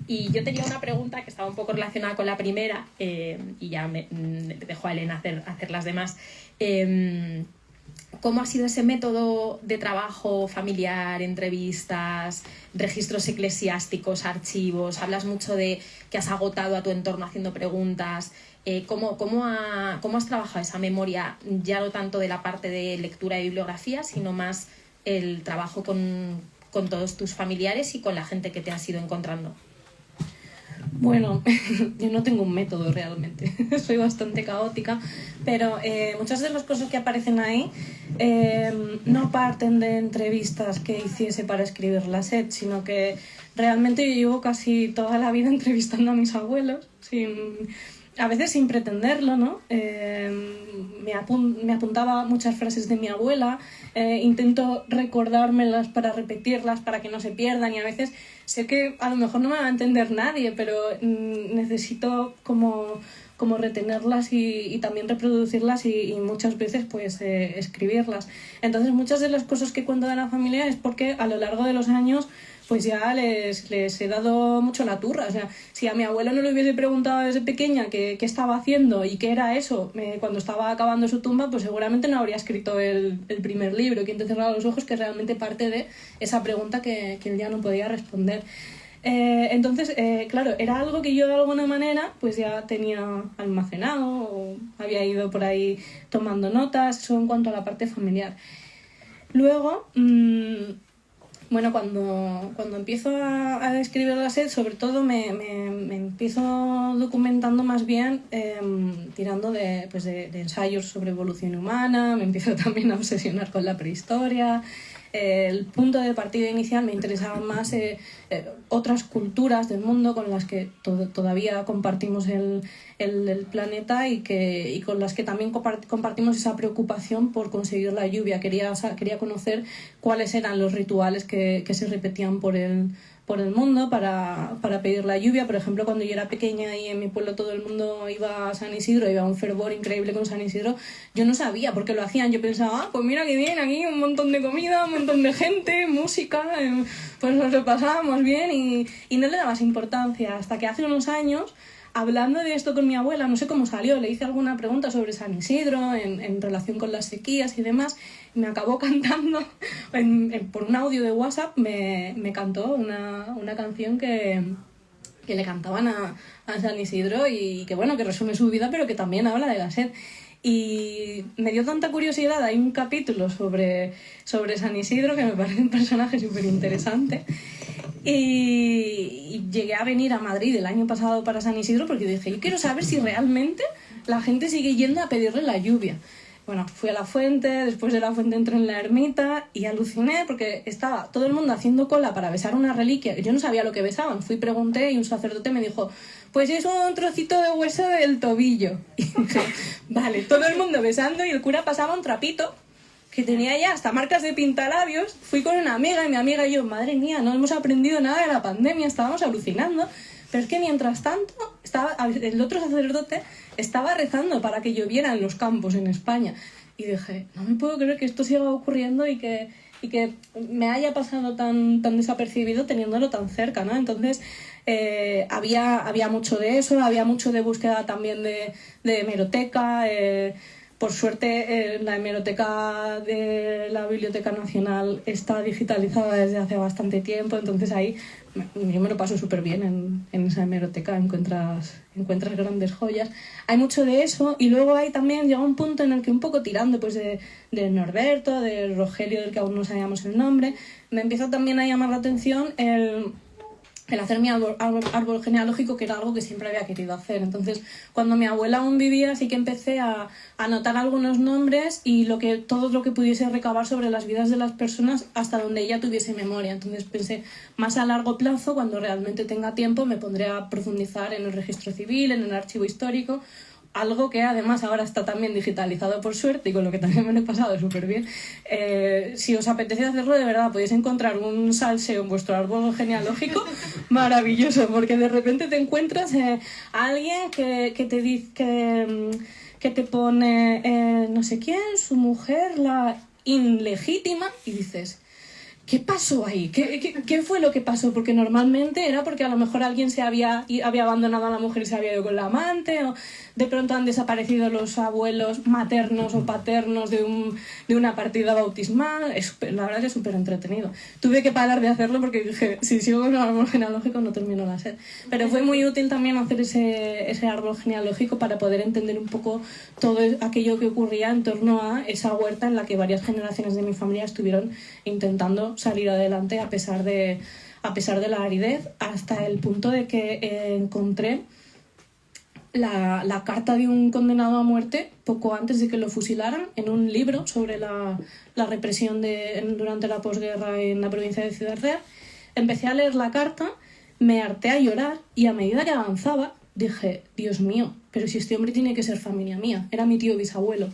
Y yo tenía una pregunta que estaba un poco relacionada con la primera y ya me dejo a Elena hacer las demás. ¿Cómo ha sido ese método de trabajo familiar, entrevistas, registros eclesiásticos, archivos? Hablas mucho de que has agotado a tu entorno haciendo preguntas. ¿Cómo has trabajado esa memoria, ya no tanto de la parte de lectura y bibliografía, sino más el trabajo con todos tus familiares y con la gente que te has ido encontrando? Bueno, yo no tengo un método realmente, soy bastante caótica, pero muchas de las cosas que aparecen ahí no parten de entrevistas que hiciese para escribir la SED, sino que realmente yo llevo casi toda la vida entrevistando a mis abuelos, a veces sin pretenderlo, ¿no? Me apuntaba muchas frases de mi abuela, intento recordármelas para repetirlas, para que no se pierdan, y a veces sé que a lo mejor no me va a entender nadie, pero necesito como retenerlas y también reproducirlas y muchas veces pues escribirlas. Entonces muchas de las cosas que cuento de la familia es porque a lo largo de los años pues ya les he dado mucho la turra. O sea, si a mi abuelo no le hubiese preguntado desde pequeña qué estaba haciendo y qué era eso cuando estaba acabando su tumba, pues seguramente no habría escrito el primer libro, ¿Quién te cerraba los ojos?, que realmente parte de esa pregunta que él ya no podía responder. Entonces, claro, era algo que yo de alguna manera pues ya tenía almacenado o había ido por ahí tomando notas, eso en cuanto a la parte familiar. Luego... Bueno, cuando empiezo a escribir la SED, sobre todo me empiezo documentando más bien tirando de ensayos sobre evolución humana, me empiezo también a obsesionar con la prehistoria. El punto de partida inicial me interesaban más otras culturas del mundo con las que todavía compartimos el planeta y con las que también compartimos esa preocupación por conseguir la lluvia. Quería conocer cuáles eran los rituales que se repetían por el mundo para pedir la lluvia. Por ejemplo, cuando yo era pequeña y en mi pueblo todo el mundo iba a San Isidro, iba a un fervor increíble con San Isidro, yo no sabía por qué lo hacían. Yo pensaba, pues mira qué bien, aquí un montón de comida, un montón de gente, música, pues nos lo pasábamos bien y no le dabas importancia hasta que hace unos años, hablando de esto con mi abuela, no sé cómo salió, le hice alguna pregunta sobre San Isidro en relación con las sequías y demás, y me acabó cantando, por un audio de WhatsApp me cantó una canción que le cantaban a San Isidro y que bueno, que resume su vida, pero que también habla de la sed. Y me dio tanta curiosidad, hay un capítulo sobre San Isidro que me parece un personaje súper interesante. Y llegué a venir a Madrid el año pasado para San Isidro porque dije, yo quiero saber si realmente la gente sigue yendo a pedirle la lluvia. Bueno, fui a la fuente, después de la fuente entré en la ermita y aluciné porque estaba todo el mundo haciendo cola para besar una reliquia. Yo no sabía lo que besaban. Fui, pregunté y un sacerdote me dijo, pues es un trocito de hueso del tobillo. Y dije, vale, todo el mundo besando y el cura pasaba un trapito que tenía ya hasta marcas de pintalabios. Fui con una amiga y mi amiga y yo, madre mía, no hemos aprendido nada de la pandemia, estábamos alucinando. Pero es que mientras tanto, el otro sacerdote estaba rezando para que lloviera en los campos en España. Y dije, no me puedo creer que esto siga ocurriendo y que y que me haya pasado tan desapercibido teniéndolo tan cerca, ¿no? Entonces había mucho de eso, había mucho de búsqueda también de hemeroteca. Por suerte, la hemeroteca de la Biblioteca Nacional está digitalizada desde hace bastante tiempo, entonces ahí yo me lo paso súper bien en esa hemeroteca, encuentras grandes joyas. Hay mucho de eso, y luego hay también, llega un punto en el que un poco tirando pues de Norberto, de Rogelio, del que aún no sabíamos el nombre, me empieza también a llamar la atención el hacer mi árbol genealógico, que era algo que siempre había querido hacer. Entonces, cuando mi abuela aún vivía, sí que empecé a anotar algunos nombres y todo lo que pudiese recabar sobre las vidas de las personas hasta donde ella tuviese memoria. Entonces pensé, más a largo plazo, cuando realmente tenga tiempo, me pondré a profundizar en el registro civil, en el archivo histórico, algo que además ahora está también digitalizado por suerte y con lo que también me lo he pasado súper bien. Si os apetece hacerlo, de verdad, podéis encontrar un salseo en vuestro árbol genealógico maravilloso, porque de repente te encuentras a alguien que te dice que te pone no sé quién, su mujer, la ilegítima, y dices, ¿qué pasó ahí? ¿Qué fue lo que pasó? Porque normalmente era porque a lo mejor alguien había abandonado a la mujer y se había ido con la amante, o de pronto han desaparecido los abuelos maternos o paternos de una partida bautismal. La verdad que es súper entretenido. Tuve que parar de hacerlo porque dije, si sigo con el árbol genealógico no termino la sed. Pero fue muy útil también hacer ese árbol genealógico para poder entender un poco todo aquello que ocurría en torno a esa huerta en la que varias generaciones de mi familia estuvieron intentando salir adelante a pesar de la aridez, hasta el punto de que encontré la carta de un condenado a muerte poco antes de que lo fusilaran en un libro sobre la represión durante la posguerra en la provincia de Ciudad Real. Empecé a leer la carta, me harté a llorar y a medida que avanzaba dije, Dios mío, pero si este hombre tiene que ser familia mía, era mi tío bisabuelo.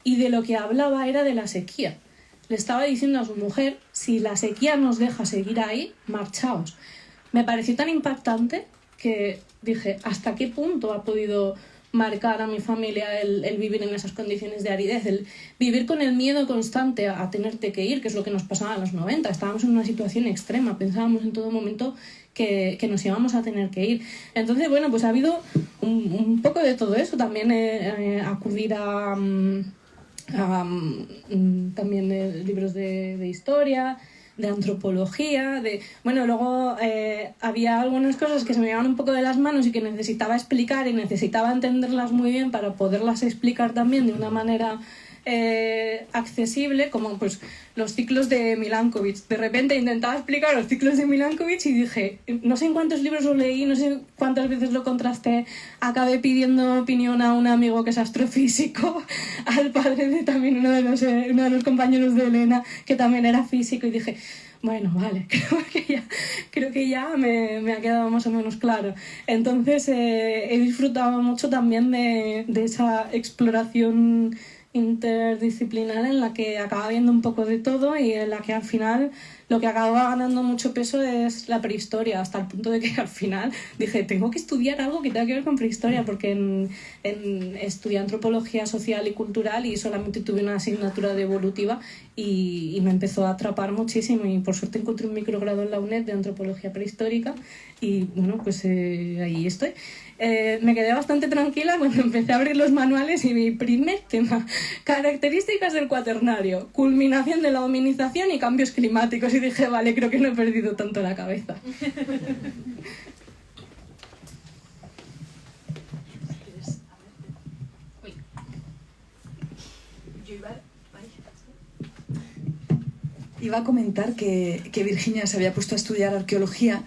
Y de lo que hablaba era de la sequía. Le estaba diciendo a su mujer, si la sequía nos deja seguir ahí, marchaos. Me pareció tan impactante que dije, ¿hasta qué punto ha podido marcar a mi familia el vivir en esas condiciones de aridez? El vivir con el miedo constante a tenerte que ir, que es lo que nos pasaba en los 90. Estábamos en una situación extrema, pensábamos en todo momento que nos íbamos a tener que ir. Entonces, bueno, pues ha habido un poco de todo eso. También acudir a también libros de historia, de antropología, luego había algunas cosas que se me iban un poco de las manos y que necesitaba explicar y necesitaba entenderlas muy bien para poderlas explicar también de una manera accesible, como pues los ciclos de Milankovitch. De repente intentaba explicar los ciclos de Milankovitch y dije, no sé en cuántos libros lo leí, no sé cuántas veces lo contrasté, acabé pidiendo opinión a un amigo que es astrofísico, al padre de también uno de los compañeros de Elena, que también era físico, y dije, bueno, vale, creo que ya me ha quedado más o menos claro. Entonces he disfrutado mucho también de esa exploración interdisciplinar en la que acaba viendo un poco de todo y en la que al final lo que acaba ganando mucho peso es la prehistoria, hasta el punto de que al final dije, tengo que estudiar algo que tenga que ver con prehistoria, porque estudié antropología social y cultural y solamente tuve una asignatura de evolutiva y me empezó a atrapar muchísimo, y por suerte encontré un microgrado en la UNED de antropología prehistórica y bueno, pues ahí estoy. Me quedé bastante tranquila cuando empecé a abrir los manuales y mi primer tema, características del cuaternario, culminación de la hominización y cambios climáticos, y dije, vale, creo que no he perdido tanto la cabeza. Iba a comentar que Virginia se había puesto a estudiar arqueología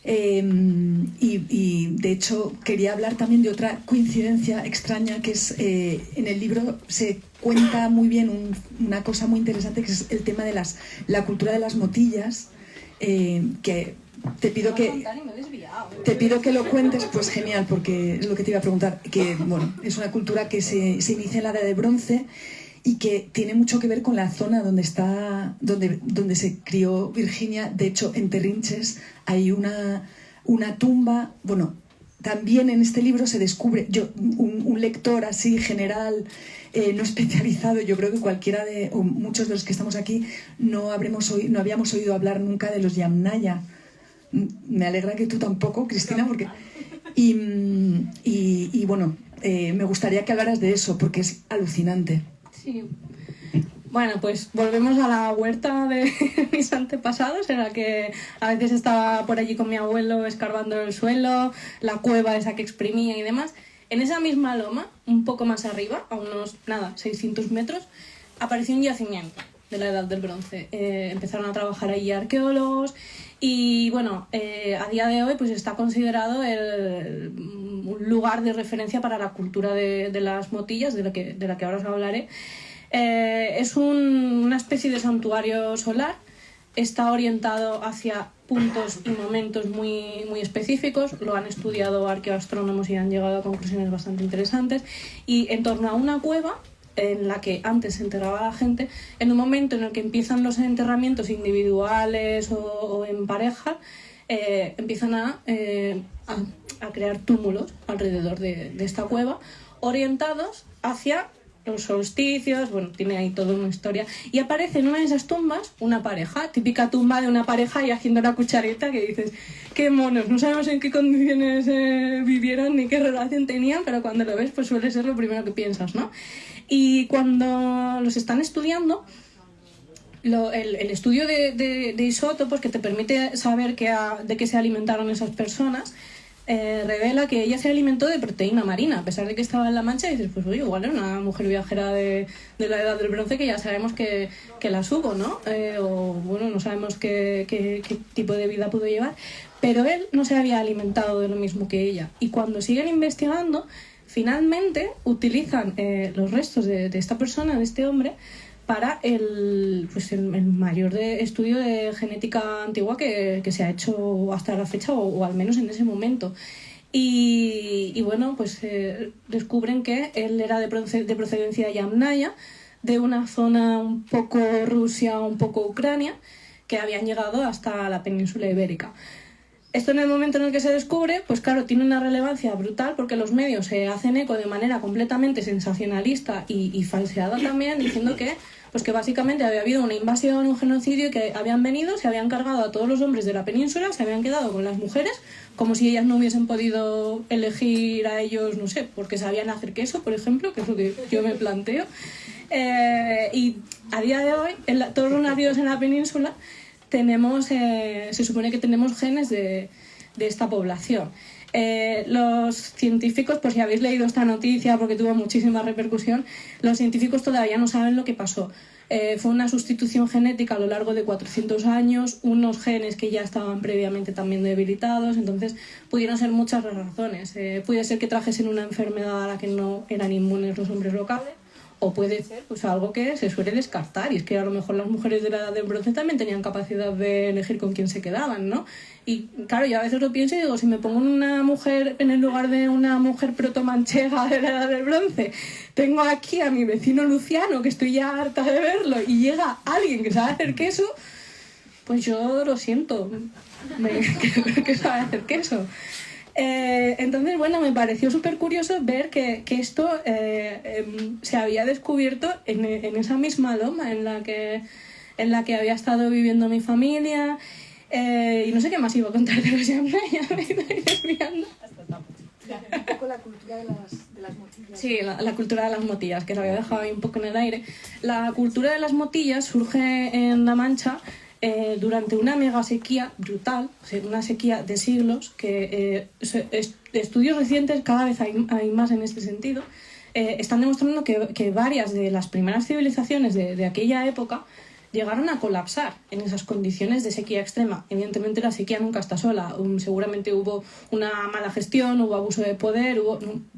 y de hecho quería hablar también de otra coincidencia extraña, que es en el libro se cuenta muy bien una cosa muy interesante, que es el tema de la cultura de las motillas, que te pido que lo cuentes. Pues genial, porque es lo que te iba a preguntar, que bueno, es una cultura que se inicia en la Edad de Bronce y que tiene mucho que ver con la zona donde se crió Virginia. De hecho, en Terrinches hay una tumba. Bueno, también en este libro se descubre, un lector así general no especializado. Yo creo que cualquiera o muchos de los que estamos aquí no habíamos oído hablar nunca de los Yamnaya. Me alegra que tú tampoco, Cristina, porque... Y bueno, me gustaría que hablaras de eso, porque es alucinante. Sí. Bueno, pues volvemos a la huerta de mis antepasados, en la que a veces estaba por allí con mi abuelo escarbando el suelo, la cueva esa que exprimía y demás. En esa misma loma, un poco más arriba, a unos, 600 metros, apareció un yacimiento de la Edad del Bronce. Empezaron a trabajar allí arqueólogos y, bueno, a día de hoy pues está considerado un lugar de referencia para la cultura de las motillas, de la que ahora os hablaré. Es una especie de santuario solar, está orientado hacia puntos y momentos muy, muy específicos, lo han estudiado arqueoastrónomos y han llegado a conclusiones bastante interesantes, y en torno a una cueva en la que antes se enterraba la gente, en un momento en el que empiezan los enterramientos individuales o en pareja, empiezan a crear túmulos alrededor de esta cueva, orientados hacia los solsticios. Bueno, tiene ahí toda una historia. Y aparece en una de esas tumbas una pareja, típica tumba de una pareja y haciendo la cuchareta, que dices, qué monos, no sabemos en qué condiciones vivieron ni qué relación tenían, pero cuando lo ves pues suele ser lo primero que piensas, ¿no? Y cuando los están estudiando, el estudio de isótopos, que te permite saber de qué se alimentaron esas personas, revela que ella se alimentó de proteína marina, a pesar de que estaba en La Mancha. Y dices, pues oye, igual era una mujer viajera de la Edad del Bronce, que ya sabemos que las hubo, ¿no? O bueno, no sabemos qué tipo de vida pudo llevar, pero él no se había alimentado de lo mismo que ella. Y cuando siguen investigando, finalmente utilizan los restos de esta persona, de este hombre, para el mayor estudio de genética antigua que se ha hecho hasta la fecha, o al menos en ese momento. Y bueno, pues descubren que él era de procedencia yamnaya, de una zona un poco Rusia, un poco Ucrania, que habían llegado hasta la península ibérica. Esto, en el momento en el que se descubre, pues claro, tiene una relevancia brutal, porque los medios se hacen eco de manera completamente sensacionalista y falseada también, diciendo que básicamente había habido una invasión, un genocidio, y que habían venido, se habían cargado a todos los hombres de la península, se habían quedado con las mujeres, como si ellas no hubiesen podido elegir a ellos, no sé, porque sabían hacer queso, por ejemplo, que es lo que yo me planteo. Y a día de hoy, todos los nacidos en la península se supone que tenemos genes de esta población. Los científicos, por si habéis leído esta noticia, porque tuvo muchísima repercusión, los científicos todavía no saben lo que pasó. Fue una sustitución genética a lo largo de 400 años, unos genes que ya estaban previamente también debilitados, entonces pudieron ser muchas las razones. Puede ser que trajesen una enfermedad a la que no eran inmunes los hombres locales, o puede ser pues algo que se suele descartar, y es que a lo mejor las mujeres de la Edad del Bronce también tenían capacidad de elegir con quién se quedaban, ¿no? Y claro, yo a veces lo pienso y digo, si me pongo una mujer en el lugar de una mujer protomanchega de la Edad del Bronce, tengo aquí a mi vecino Luciano, que estoy ya harta de verlo, y llega alguien que sabe hacer queso, pues yo lo siento, que sabe hacer queso. Entonces, bueno, me pareció súper curioso ver que esto se había descubierto en esa misma loma en la que había estado viviendo mi familia, y no sé qué más iba a contar de los Yamnaya, me estoy desviando. Un poco la cultura de las motillas. Sí, la cultura de las motillas, que se había dejado ahí un poco en el aire. La cultura de las motillas surge en La Mancha durante una mega sequía brutal, o sea, una sequía de siglos, que estudios recientes, cada vez hay más en este sentido, están demostrando que varias de las primeras civilizaciones de aquella época llegaron a colapsar en esas condiciones de sequía extrema. Evidentemente la sequía nunca está sola, seguramente hubo una mala gestión, hubo abuso de poder,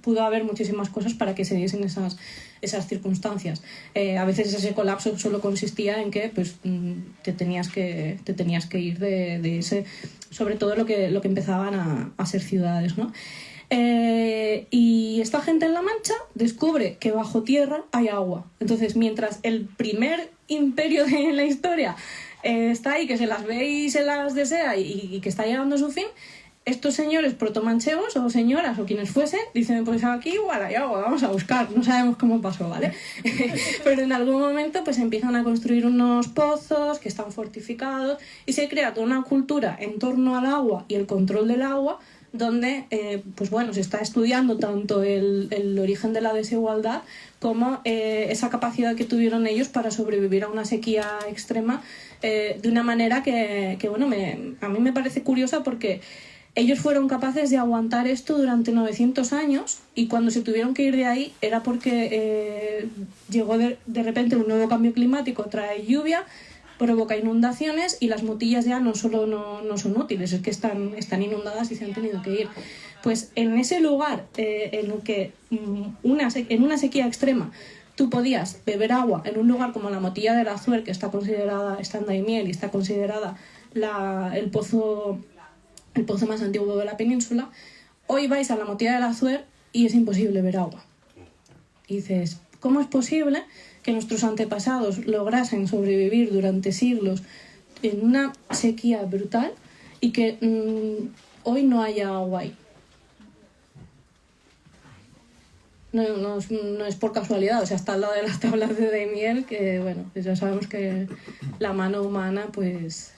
pudo haber muchísimas cosas para que se diesen esas circunstancias. A veces ese colapso solo consistía en que pues, te tenías que ir de ese, sobre todo lo que empezaban a ser ciudades, ¿no? Y esta gente en La Mancha descubre que bajo tierra hay agua. Entonces, mientras el primer imperio de la historia está ahí, que se las ve y se las desea y que está llegando a su fin, estos señores protomanchegos o señoras o quienes fuesen dicen, pues aquí igual hay agua, vamos a buscar, no sabemos cómo pasó, ¿vale? Pero en algún momento pues empiezan a construir unos pozos que están fortificados y se crea toda una cultura en torno al agua y el control del agua, donde pues bueno, se está estudiando tanto el origen de la desigualdad como esa capacidad que tuvieron ellos para sobrevivir a una sequía extrema de una manera que bueno, a mí me parece curiosa, porque ellos fueron capaces de aguantar esto durante 900 años y cuando se tuvieron que ir de ahí era porque llegó de repente un nuevo cambio climático, trae lluvia, provoca inundaciones y las motillas ya no solo no son útiles, es que están inundadas y se han tenido que ir. Pues en ese lugar en el que en una sequía extrema tú podías beber agua en un lugar como la Motilla del Azuer, que está en Daimiel y está considerada el pozo más antiguo de la península, hoy vais a la Motilla del Azuer y es imposible ver agua. Y dices, ¿cómo es posible que nuestros antepasados lograsen sobrevivir durante siglos en una sequía brutal y que hoy no haya agua ahí? No es por casualidad, o sea, está al lado de las tablas de Daimiel, que bueno, pues ya sabemos que la mano humana pues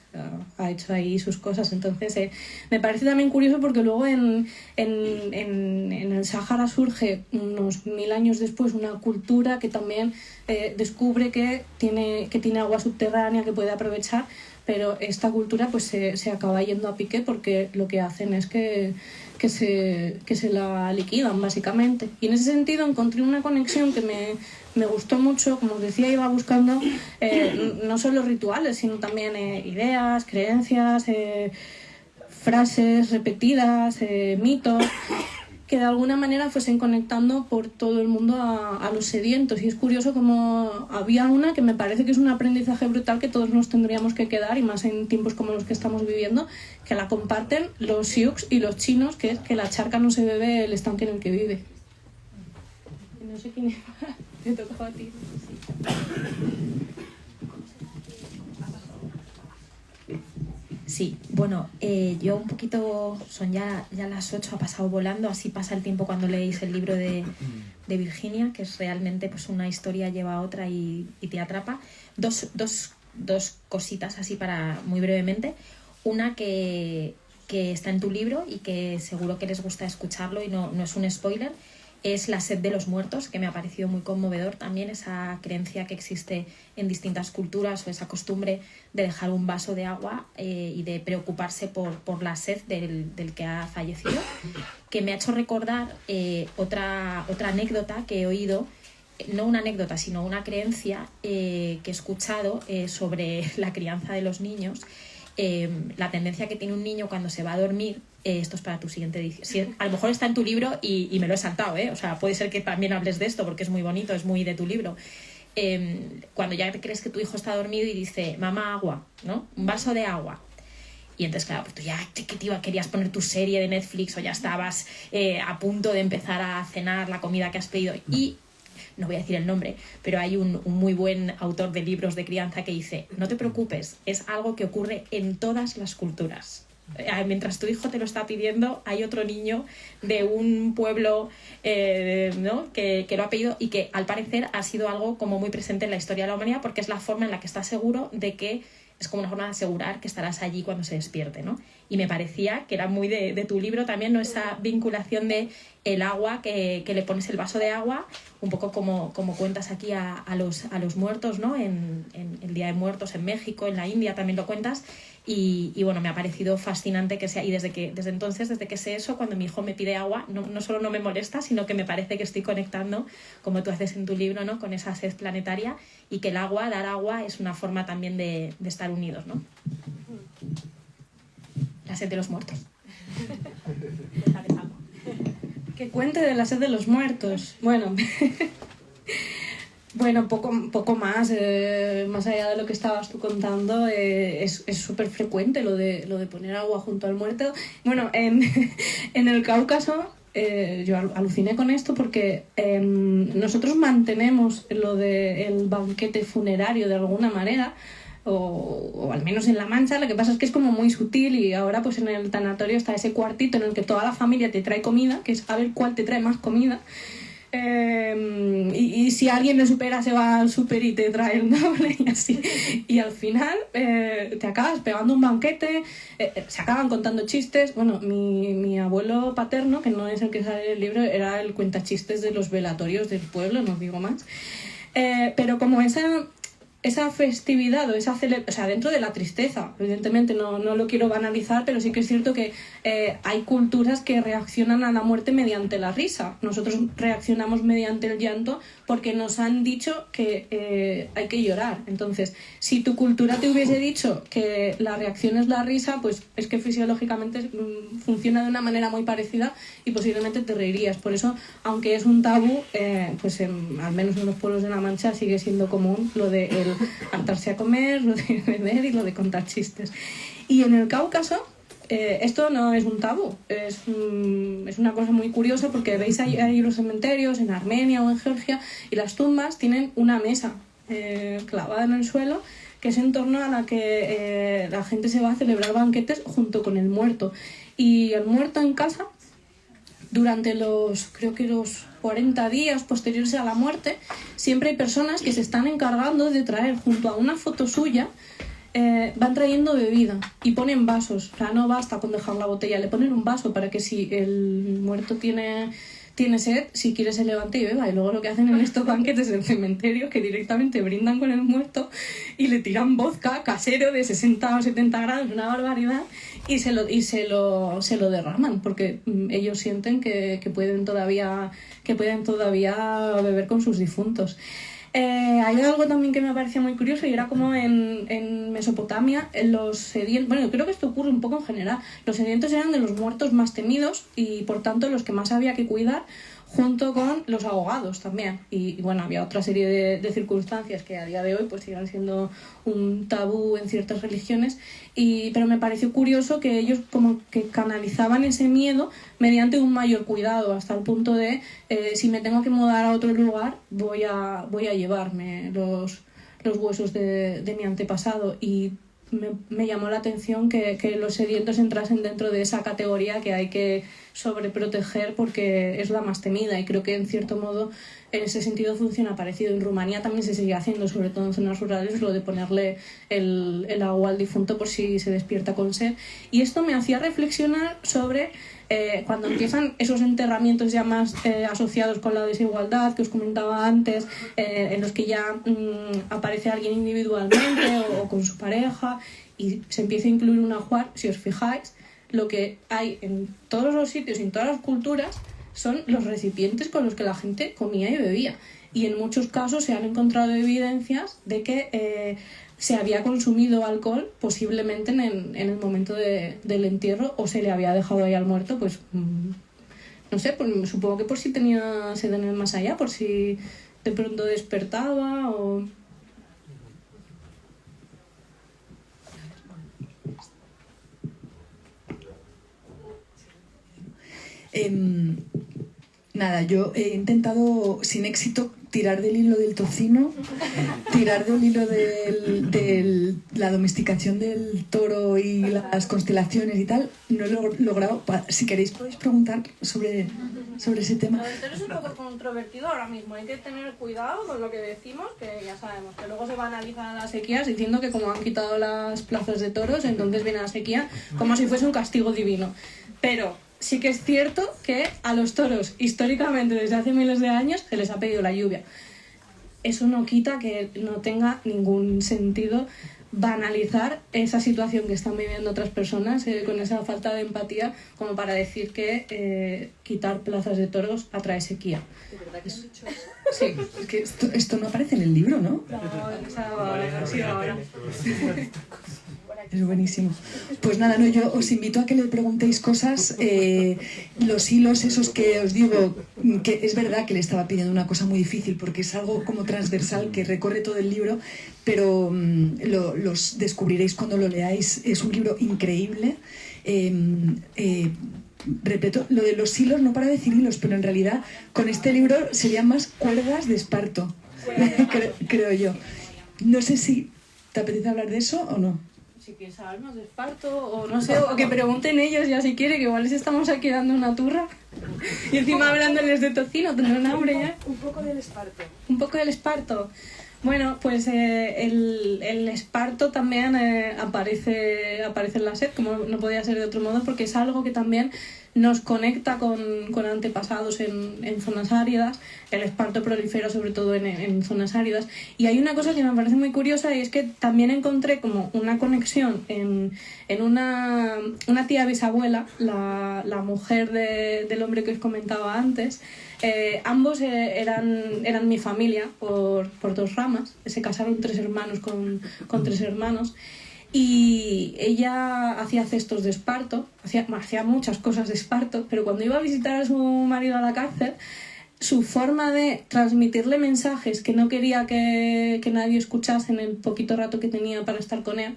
ha hecho ahí sus cosas. Entonces me parece también curioso porque luego en el Sáhara surge unos 1000 años después una cultura que también descubre que tiene agua subterránea que puede aprovechar, pero esta cultura pues se acaba yendo a pique porque lo que hacen es que se la liquidan básicamente. Y en ese sentido encontré una conexión que me gustó mucho. Como os decía, iba buscando no solo rituales, sino también ideas, creencias, frases repetidas, mitos, que de alguna manera fuesen conectando por todo el mundo a los sedientos. Y es curioso como había una que me parece que es un aprendizaje brutal que todos nos tendríamos que quedar, y más en tiempos como los que estamos viviendo, que la comparten los sioux y los chinos, que es que la charca no se bebe el estanque en el que vive. No sé quién era, te tocaba a ti. Sí, bueno, yo un poquito, son ya las 8, ha pasado volando, así pasa el tiempo cuando leéis el libro de Virginia, que es realmente pues una historia lleva a otra y te atrapa. Dos cositas así para muy brevemente. Una que está en tu libro y que seguro que les gusta escucharlo y no es un spoiler, es La sed de los muertos, que me ha parecido muy conmovedor también, esa creencia que existe en distintas culturas o esa costumbre de dejar un vaso de agua y de preocuparse por la sed del que ha fallecido, que me ha hecho recordar otra anécdota que he oído, no una anécdota, sino una creencia que he escuchado sobre la crianza de los niños. La tendencia que tiene un niño cuando se va a dormir, esto es para tu siguiente edición, a lo mejor está en tu libro y me lo he saltado, o sea, puede ser que también hables de esto porque es muy bonito, es muy de tu libro. Cuando ya crees que tu hijo está dormido y dice, mamá, agua, ¿no? Un vaso de agua. Y entonces, claro, pues tú ya querías poner tu serie de Netflix o ya estabas a punto de empezar a cenar la comida que has pedido. Y no voy a decir el nombre, pero hay un muy buen autor de libros de crianza que dice, no te preocupes, es algo que ocurre en todas las culturas. Mientras tu hijo te lo está pidiendo, hay otro niño de un pueblo ¿no? que lo ha pedido y que al parecer ha sido algo como muy presente en la historia de la humanidad, porque es la forma en la que estás seguro de que es como una forma de asegurar que estarás allí cuando se despierte, ¿no? Y me parecía que era muy de tu libro también, ¿no? Esa vinculación de el agua, que le pones el vaso de agua, un poco como cuentas aquí a los muertos, ¿no? En el Día de Muertos en México, en la India también lo cuentas. Y bueno, me ha parecido fascinante que sea, y desde entonces, desde que sé eso, cuando mi hijo me pide agua, no solo no me molesta, sino que me parece que estoy conectando, como tú haces en tu libro, ¿no? Con esa sed planetaria, y que dar agua es una forma también de estar unidos, ¿no? La sed de los muertos. Que cuente de la sed de los muertos. Bueno, poco más, más allá de lo que estabas tú contando, es súper frecuente lo de poner agua junto al muerto. Bueno, en el Cáucaso yo aluciné con esto porque nosotros mantenemos lo del banquete funerario de alguna manera, o al menos en La Mancha. Lo que pasa es que es como muy sutil, y ahora pues en el tanatorio está ese cuartito en el que toda la familia te trae comida, que es a ver cuál te trae más comida. Y si alguien le supera, se va al súper y te trae el doble y así. Y al final te acabas pegando un banquete, se acaban contando chistes. Bueno, mi abuelo paterno, que no es el que sale en el libro, era el cuentachistes de los velatorios del pueblo, no os digo más. Pero como esa festividad o esa celebración, o sea, dentro de la tristeza, evidentemente no lo quiero banalizar, pero sí que es cierto que hay culturas que reaccionan a la muerte mediante la risa. Nosotros reaccionamos mediante el llanto porque nos han dicho que hay que llorar. Entonces, si tu cultura te hubiese dicho que la reacción es la risa, pues es que fisiológicamente funciona de una manera muy parecida y posiblemente te reirías. Por eso, aunque es un tabú, pues al menos en los pueblos de La Mancha sigue siendo común lo de el hartarse a comer, lo de beber y lo de contar chistes. Y en el Cáucaso esto no es un tabú, es una cosa muy curiosa, porque veis ahí los cementerios en Armenia o en Georgia, y las tumbas tienen una mesa clavada en el suelo, que es en torno a la que la gente se va a celebrar banquetes junto con el muerto. Y el muerto en casa, durante creo que los 40 días posteriores a la muerte, siempre hay personas que se están encargando de traer junto a una foto suya, van trayendo bebida y ponen vasos. O sea, no basta con dejar la botella, le ponen un vaso para que si el muerto tiene sed, si quiere se levante y beba. Y luego lo que hacen en estos banquetes del cementerio, que directamente brindan con el muerto y le tiran vodka casero de 60 o 70 grados, una barbaridad, y se lo derraman, porque ellos sienten que pueden todavía beber con sus difuntos. Hay algo también que me parecía muy curioso, y era como en Mesopotamia, los sedientos, bueno, creo que esto ocurre un poco en general, los sedientos eran de los muertos más temidos y por tanto los que más había que cuidar, junto con los ahogados también. Y bueno, había otra serie de circunstancias que a día de hoy pues siguen siendo un tabú en ciertas religiones, pero me pareció curioso que ellos como que canalizaban ese miedo mediante un mayor cuidado, hasta el punto de si me tengo que mudar a otro lugar, voy a llevarme los huesos de mi antepasado. Y me llamó la atención que los sedientos entrasen dentro de esa categoría que hay que sobreproteger porque es la más temida, y creo que en cierto modo en ese sentido funciona parecido. En Rumanía también se sigue haciendo, sobre todo en zonas rurales, lo de ponerle el agua al difunto por si se despierta con sed. Y esto me hacía reflexionar sobre cuando empiezan esos enterramientos ya más asociados con la desigualdad que os comentaba antes, en los que ya aparece alguien individualmente o con su pareja, y se empieza a incluir un ajuar. Si os fijáis, lo que hay en todos los sitios y en todas las culturas son los recipientes con los que la gente comía y bebía, y en muchos casos se han encontrado evidencias de que se había consumido alcohol posiblemente en el momento del entierro, o se le había dejado ahí al muerto, pues no sé, pues, supongo que por si tenía sed en el más allá, por si de pronto despertaba o... Nada, yo he intentado sin éxito tirar del hilo del tocino, tirar del hilo de la domesticación del toro y las constelaciones y tal. No lo he logrado. Si queréis podéis preguntar sobre ese tema. Lo del toro es un poco controvertido ahora mismo. Hay que tener cuidado con lo que decimos, que ya sabemos que luego se va a analizar las sequías diciendo que como han quitado las plazas de toros, entonces viene la sequía como si fuese un castigo divino. Pero sí que es cierto que a los toros, históricamente, desde hace miles de años, se les ha pedido la lluvia. Eso no quita que no tenga ningún sentido banalizar esa situación que están viviendo otras personas con esa falta de empatía, como para decir que quitar plazas de toros atrae sequía. ¿De verdad que has dicho eso? Sí. Es que esto no aparece en el libro, ¿no? No, esa sí, ahora. Es buenísimo. Pues nada, no, yo os invito a que le preguntéis cosas, los hilos esos que os digo, que es verdad que le estaba pidiendo una cosa muy difícil porque es algo como transversal que recorre todo el libro, pero los descubriréis cuando lo leáis. Es un libro increíble. Repito, lo de los hilos, no para decir hilos, pero en realidad con este libro serían más cuerdas de esparto, creo yo. No sé si ¿Te apetece hablar de eso o no? Si quieres saber más de Esparto, o no sé, o que pregunten ellos ya si quiere, que igual les estamos aquí dando una turra. Y encima hablándoles de tocino, tendrán hambre ya. Un poco del Esparto. Un poco del Esparto. Bueno, pues el Esparto también aparece en la SED, como no podía ser de otro modo, porque es algo que también nos conecta con antepasados en zonas áridas. El esparto prolifera sobre todo en zonas áridas. Y hay una cosa que me parece muy curiosa, y es que también encontré como una conexión en una tía bisabuela, la mujer del hombre que os comentaba antes. Ambos eran mi familia por dos ramas. Se casaron 3 hermanos con 3 hermanos. Y ella hacía cestos de esparto, hacía muchas cosas de esparto, pero cuando iba a visitar a su marido a la cárcel, su forma de transmitirle mensajes que no quería que nadie escuchase en el poquito rato que tenía para estar con él,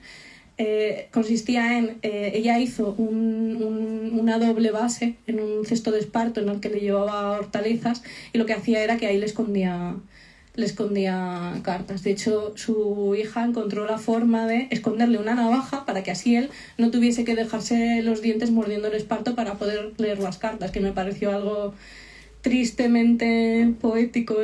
consistía en, ella hizo una doble base en un cesto de esparto en el que le llevaba hortalizas, y lo que hacía era que ahí le escondía cartas. De hecho, su hija encontró la forma de esconderle una navaja para que así él no tuviese que dejarse los dientes mordiendo el esparto para poder leer las cartas, que me pareció algo tristemente poético,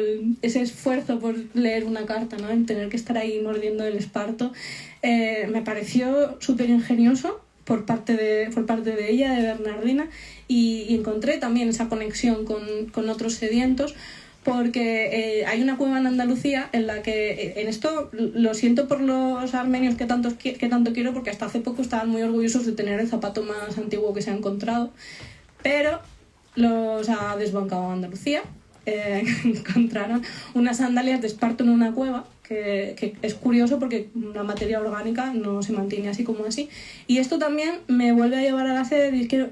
ese esfuerzo por leer una carta, ¿no? En tener que estar ahí mordiendo el esparto. Me pareció súper ingenioso por parte de ella, de Bernardina, y encontré también esa conexión con otros sedientos, porque hay una cueva en Andalucía en la que, en esto lo siento por los armenios que tanto quiero, porque hasta hace poco estaban muy orgullosos de tener el zapato más antiguo que se ha encontrado, pero los ha desbancado Andalucía. Encontraron unas sandalias de esparto en una cueva, que es curioso porque la materia orgánica no se mantiene así como así. Y esto también me vuelve a llevar a la sede, y es que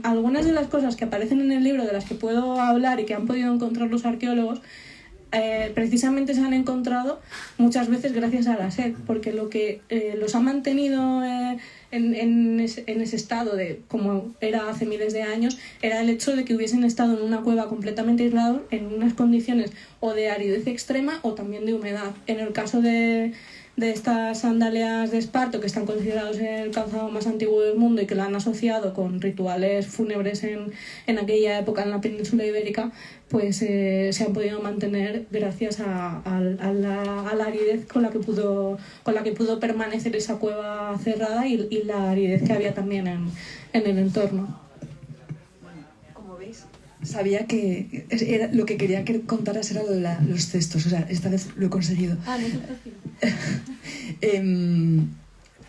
algunas de las cosas que aparecen en el libro, de las que puedo hablar y que han podido encontrar los arqueólogos, precisamente se han encontrado muchas veces gracias a la SED, porque lo que los ha mantenido en ese estado de como era hace miles de años era el hecho de que hubiesen estado en una cueva completamente aislados, en unas condiciones o de aridez extrema o también de humedad. En el caso de estas sandalias de esparto, que están considerados el calzado más antiguo del mundo y que lo han asociado con rituales fúnebres en aquella época en la península ibérica, pues se han podido mantener gracias a la aridez con la que pudo permanecer esa cueva cerrada, y la aridez que había también en el entorno. Como veis, sabía que lo que quería que contaras era lo de los cestos, o sea, esta vez lo he conseguido.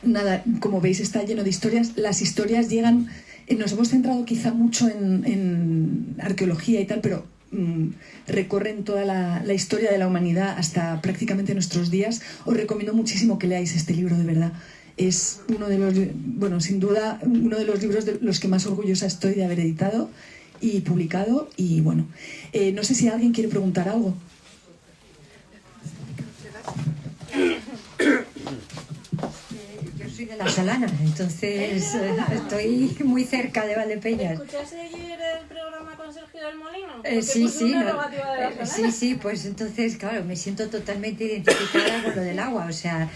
Nada, como veis está lleno de historias. Las historias llegan, nos hemos centrado quizá mucho en arqueología y tal, pero recorren toda la historia de la humanidad hasta prácticamente nuestros días. Os recomiendo muchísimo que leáis este libro, de verdad. Es uno de los, bueno, sin duda, uno de los libros de los que más orgullosa estoy de haber editado y publicado. Y bueno, no sé si alguien quiere preguntar algo. Yo soy de La Solana, entonces estoy muy cerca de Valdepeñas. ¿Escuchaste ayer el programa con Sergio del Molino? Sí, pues entonces, claro, me siento totalmente identificada con lo del agua. O sea,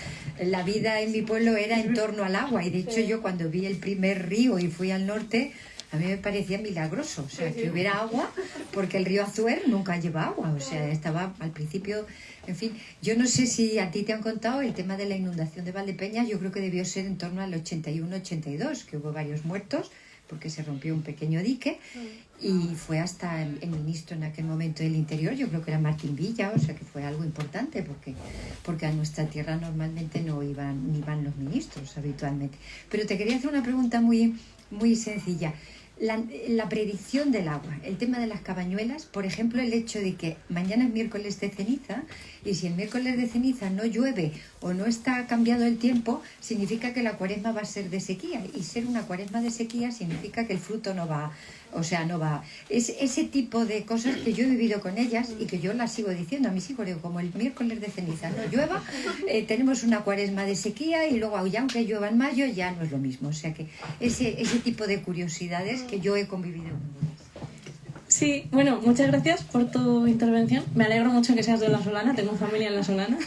la vida en mi pueblo era en torno al agua, y de hecho yo cuando vi el primer río y fui al norte, a mí me parecía milagroso, o sea, que hubiera agua, porque el río Azuer nunca lleva agua, o sea, estaba al principio, en fin. Yo no sé si a ti te han contado el tema de la inundación de Valdepeñas. Yo creo que debió ser en torno al 81-82, que hubo varios muertos, porque se rompió un pequeño dique, y fue hasta el ministro en aquel momento del Interior, yo creo que era Martín Villa, o sea que fue algo importante, porque a nuestra tierra normalmente no iban, ni van los ministros habitualmente. Pero te quería hacer una pregunta muy, muy sencilla. La predicción del agua, el tema de las cabañuelas, por ejemplo, el hecho de que mañana es miércoles de ceniza, y si el miércoles de ceniza no llueve o no está cambiado el tiempo, significa que la cuaresma va a ser de sequía, y ser una cuaresma de sequía significa que el fruto no va, o sea, no va. Es ese tipo de cosas que yo he vivido con ellas y que yo las sigo diciendo a mis hijos. Digo, como el miércoles de ceniza no llueva, tenemos una cuaresma de sequía, y luego ya aunque llueva en mayo ya no es lo mismo. O sea que ese tipo de curiosidades que yo he convivido con ellas. Sí, bueno, muchas gracias por tu intervención. Me alegro mucho que seas de La Solana, tengo familia en La Solana.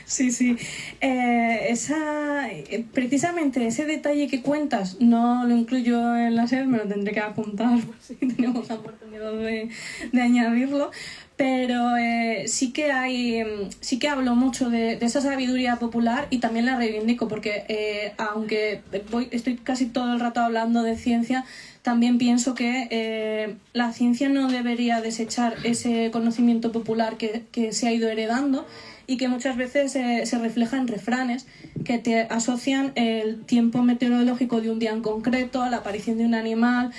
Sí, sí. Precisamente ese detalle que cuentas no lo incluyo en la SED, me lo tendré que apuntar por si tenemos la oportunidad de añadirlo. Pero sí que hablo mucho de esa sabiduría popular y también la reivindico porque aunque estoy casi todo el rato hablando de ciencia, también pienso que la ciencia no debería desechar ese conocimiento popular que se ha ido heredando y que muchas veces se refleja en refranes que te asocian el tiempo meteorológico de un día en concreto a la aparición de un animal.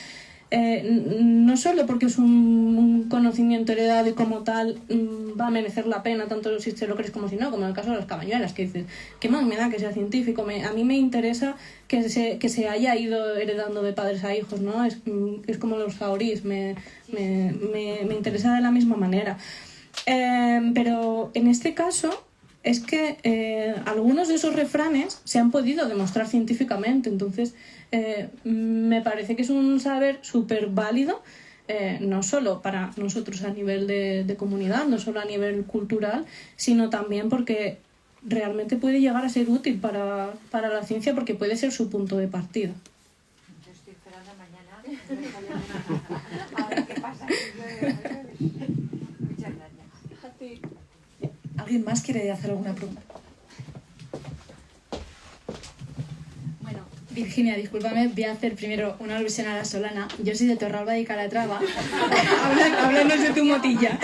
No solo porque es un conocimiento heredado y como tal va a merecer la pena tanto si te lo crees como si no, como en el caso de las cabañuelas, que dices, ¿qué más me da que sea científico? A mí me interesa que se haya ido heredando de padres a hijos, ¿no? Es como los favorís, me interesa de la misma manera. Pero en este caso es que algunos de esos refranes se han podido demostrar científicamente, entonces me parece que es un saber súper válido, no solo para nosotros a nivel de comunidad, no solo a nivel cultural, sino también porque realmente puede llegar a ser útil para la ciencia porque puede ser su punto de partida. Yo estoy esperando mañana a ver qué pasa. Muchas gracias. A ti. ¿Alguien más quiere hacer alguna pregunta? Bueno, Virginia, discúlpame, voy a hacer primero una alusión a la Solana. Yo soy de Torralba de Calatrava. Háblanos de tu motilla.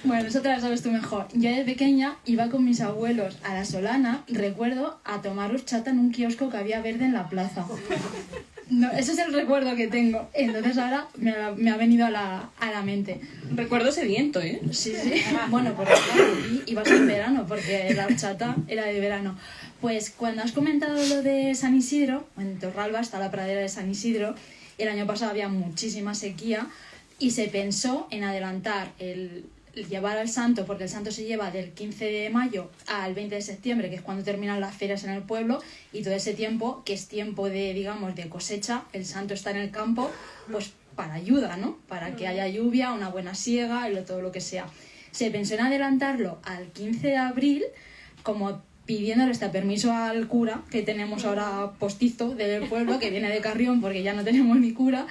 Bueno, eso te la sabes tú mejor. Yo de pequeña iba con mis abuelos a la Solana, recuerdo, a tomar horchata en un kiosco que había verde en la plaza. No, ese es el recuerdo que tengo. Entonces ahora me ha venido a la mente. Recuerdo ese viento, ¿eh? Sí, sí. Bueno, porque claro, ibas en verano, porque la horchata era de verano. Pues cuando has comentado lo de San Isidro, en Torralba está la pradera de San Isidro, el año pasado había muchísima sequía y se pensó en adelantar el llevar al santo, porque el santo se lleva del 15 de mayo al 20 de septiembre, que es cuando terminan las ferias en el pueblo, y todo ese tiempo, que es tiempo de, digamos, de cosecha, el santo está en el campo, pues para ayuda, ¿no? Para que haya lluvia, una buena siega y todo lo que sea. Se pensó en adelantarlo al 15 de abril, como pidiéndole este permiso al cura, que tenemos ahora postizo del pueblo, que viene de Carrión porque ya no tenemos ni cura,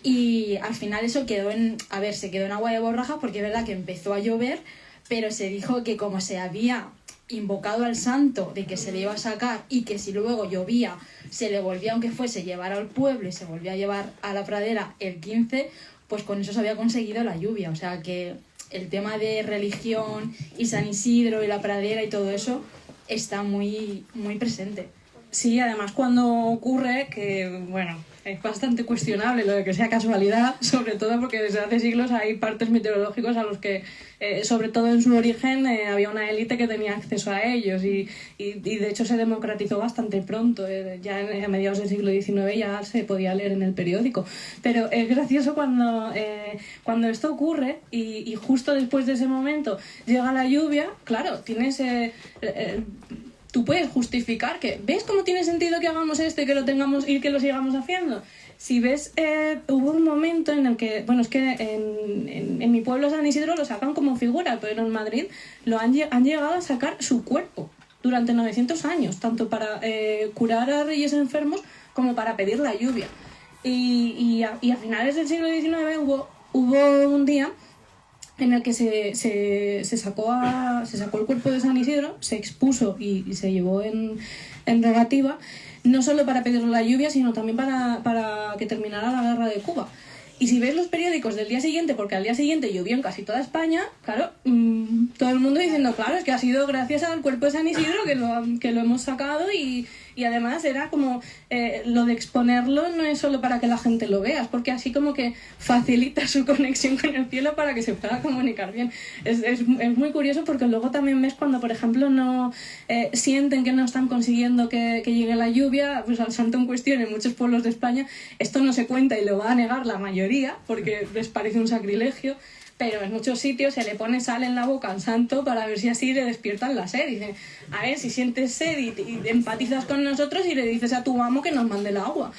y al final eso se quedó en agua de borraja porque es verdad que empezó a llover, pero se dijo que como se había invocado al santo de que se le iba a sacar y que si luego llovía se le volvía, aunque fuese, llevar al pueblo y se volvía a llevar a la pradera el 15, pues con eso se había conseguido la lluvia. O sea que el tema de religión y San Isidro y la pradera y todo eso está muy, muy presente. Sí, además cuando ocurre, que bueno, es bastante cuestionable lo de que sea casualidad, sobre todo porque desde hace siglos hay partes meteorológicos a los que, sobre todo en su origen, había una élite que tenía acceso a ellos y de hecho se democratizó bastante pronto, ya a mediados del siglo XIX ya se podía leer en el periódico. Pero es gracioso cuando esto ocurre y justo después de ese momento llega la lluvia, claro, tienes... tú puedes justificar que, ¿ves cómo tiene sentido que hagamos esto y que lo tengamos y que lo sigamos haciendo? Si ves, hubo un momento en el que, bueno, es que en mi pueblo San Isidro lo sacan como figura, pero en Madrid han llegado a sacar su cuerpo durante 900 años, tanto para curar a reyes enfermos como para pedir la lluvia. Y a finales del siglo XIX hubo un día en el que se sacó el cuerpo de San Isidro, se expuso y se llevó en rogativa, no solo para pedir la lluvia, sino también para que terminara la guerra de Cuba. Y si ves los periódicos del día siguiente, porque al día siguiente llovió en casi toda España, claro, todo el mundo diciendo, claro, es que ha sido gracias al cuerpo de San Isidro que lo hemos sacado y además era como lo de exponerlo no es solo para que la gente lo vea, es porque así como que facilita su conexión con el cielo para que se pueda comunicar bien. Es muy curioso porque luego también ves cuando, por ejemplo, no sienten que no están consiguiendo que llegue la lluvia, pues al santo en cuestión en muchos pueblos de España esto no se cuenta y lo va a negar la mayoría porque les parece un sacrilegio. pero en muchos sitios se le pone sal en la boca al santo para ver si así le despiertan la sed. Dicen, a ver, si sientes sed y empatizas con nosotros y le dices a tu amo que nos mande el agua.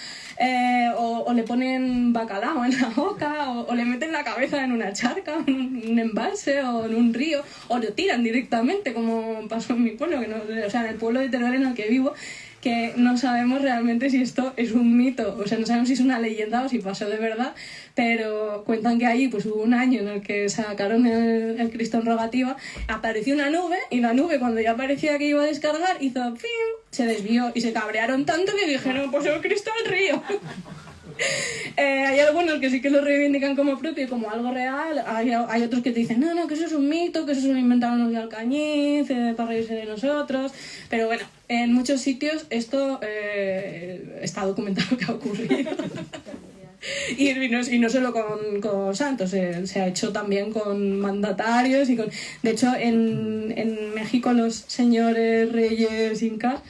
O le ponen bacalao en la boca, o le meten la cabeza en una charca, en un embalse o en un río, o lo tiran directamente, como pasó en mi pueblo, que no, o sea, en el pueblo de Teruel en el que vivo, que no sabemos realmente si esto es un mito, o sea, no sabemos si es una leyenda o si pasó de verdad, pero cuentan que ahí pues hubo un año en el que sacaron el Cristo en rogativa, apareció una nube, y la nube, cuando ya parecía que iba a descargar, hizo ¡pim!, se desvió, y se cabrearon tanto que dijeron, pues el Cristo al río. Hay algunos que sí que lo reivindican como propio y como algo real, hay otros que te dicen, no, que eso es un mito, que eso se lo inventaron los de Alcañiz, para reírse de nosotros, pero bueno, en muchos sitios esto está documentado que ha ocurrido. Y no solo con santos, se ha hecho también con mandatarios, de hecho en México los señores reyes incas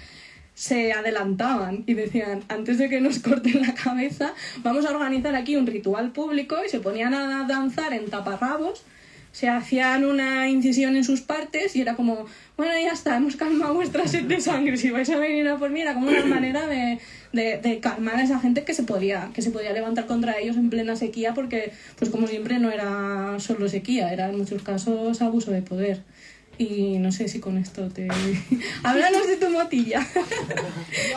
se adelantaban y decían, antes de que nos corten la cabeza, vamos a organizar aquí un ritual público, y se ponían a danzar en taparrabos, se hacían una incisión en sus partes y era como, bueno, ya está, hemos calmado vuestra sed de sangre, si vais a venir a por mí. Era como una manera de calmar a esa gente que se podía levantar contra ellos en plena sequía, porque pues como siempre no era solo sequía, era en muchos casos abuso de poder. Y no sé si con esto te... Háblanos de tu motilla.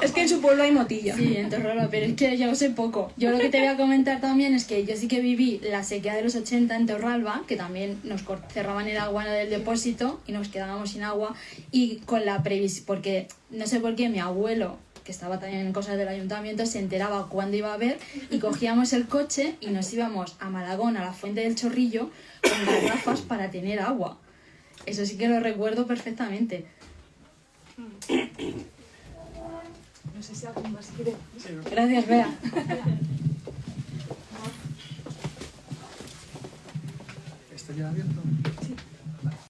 Es que en su pueblo hay motilla. Sí, en Torrola, pero es que yo sé poco. Yo lo que te voy a comentar también es que yo sí que viví la sequía de los 80 en Torralba, que también nos cerraban el agua del depósito y nos quedábamos sin agua, y con la previsión, porque no sé por qué mi abuelo, que estaba también en cosas del ayuntamiento, se enteraba cuándo iba a haber, y cogíamos el coche y nos íbamos a Malagón, a la fuente del Chorrillo, con garrafas para tener agua. Eso sí que lo recuerdo perfectamente. No sé si alguien más quiere. Gracias, Bea. ¿Está ya abierto?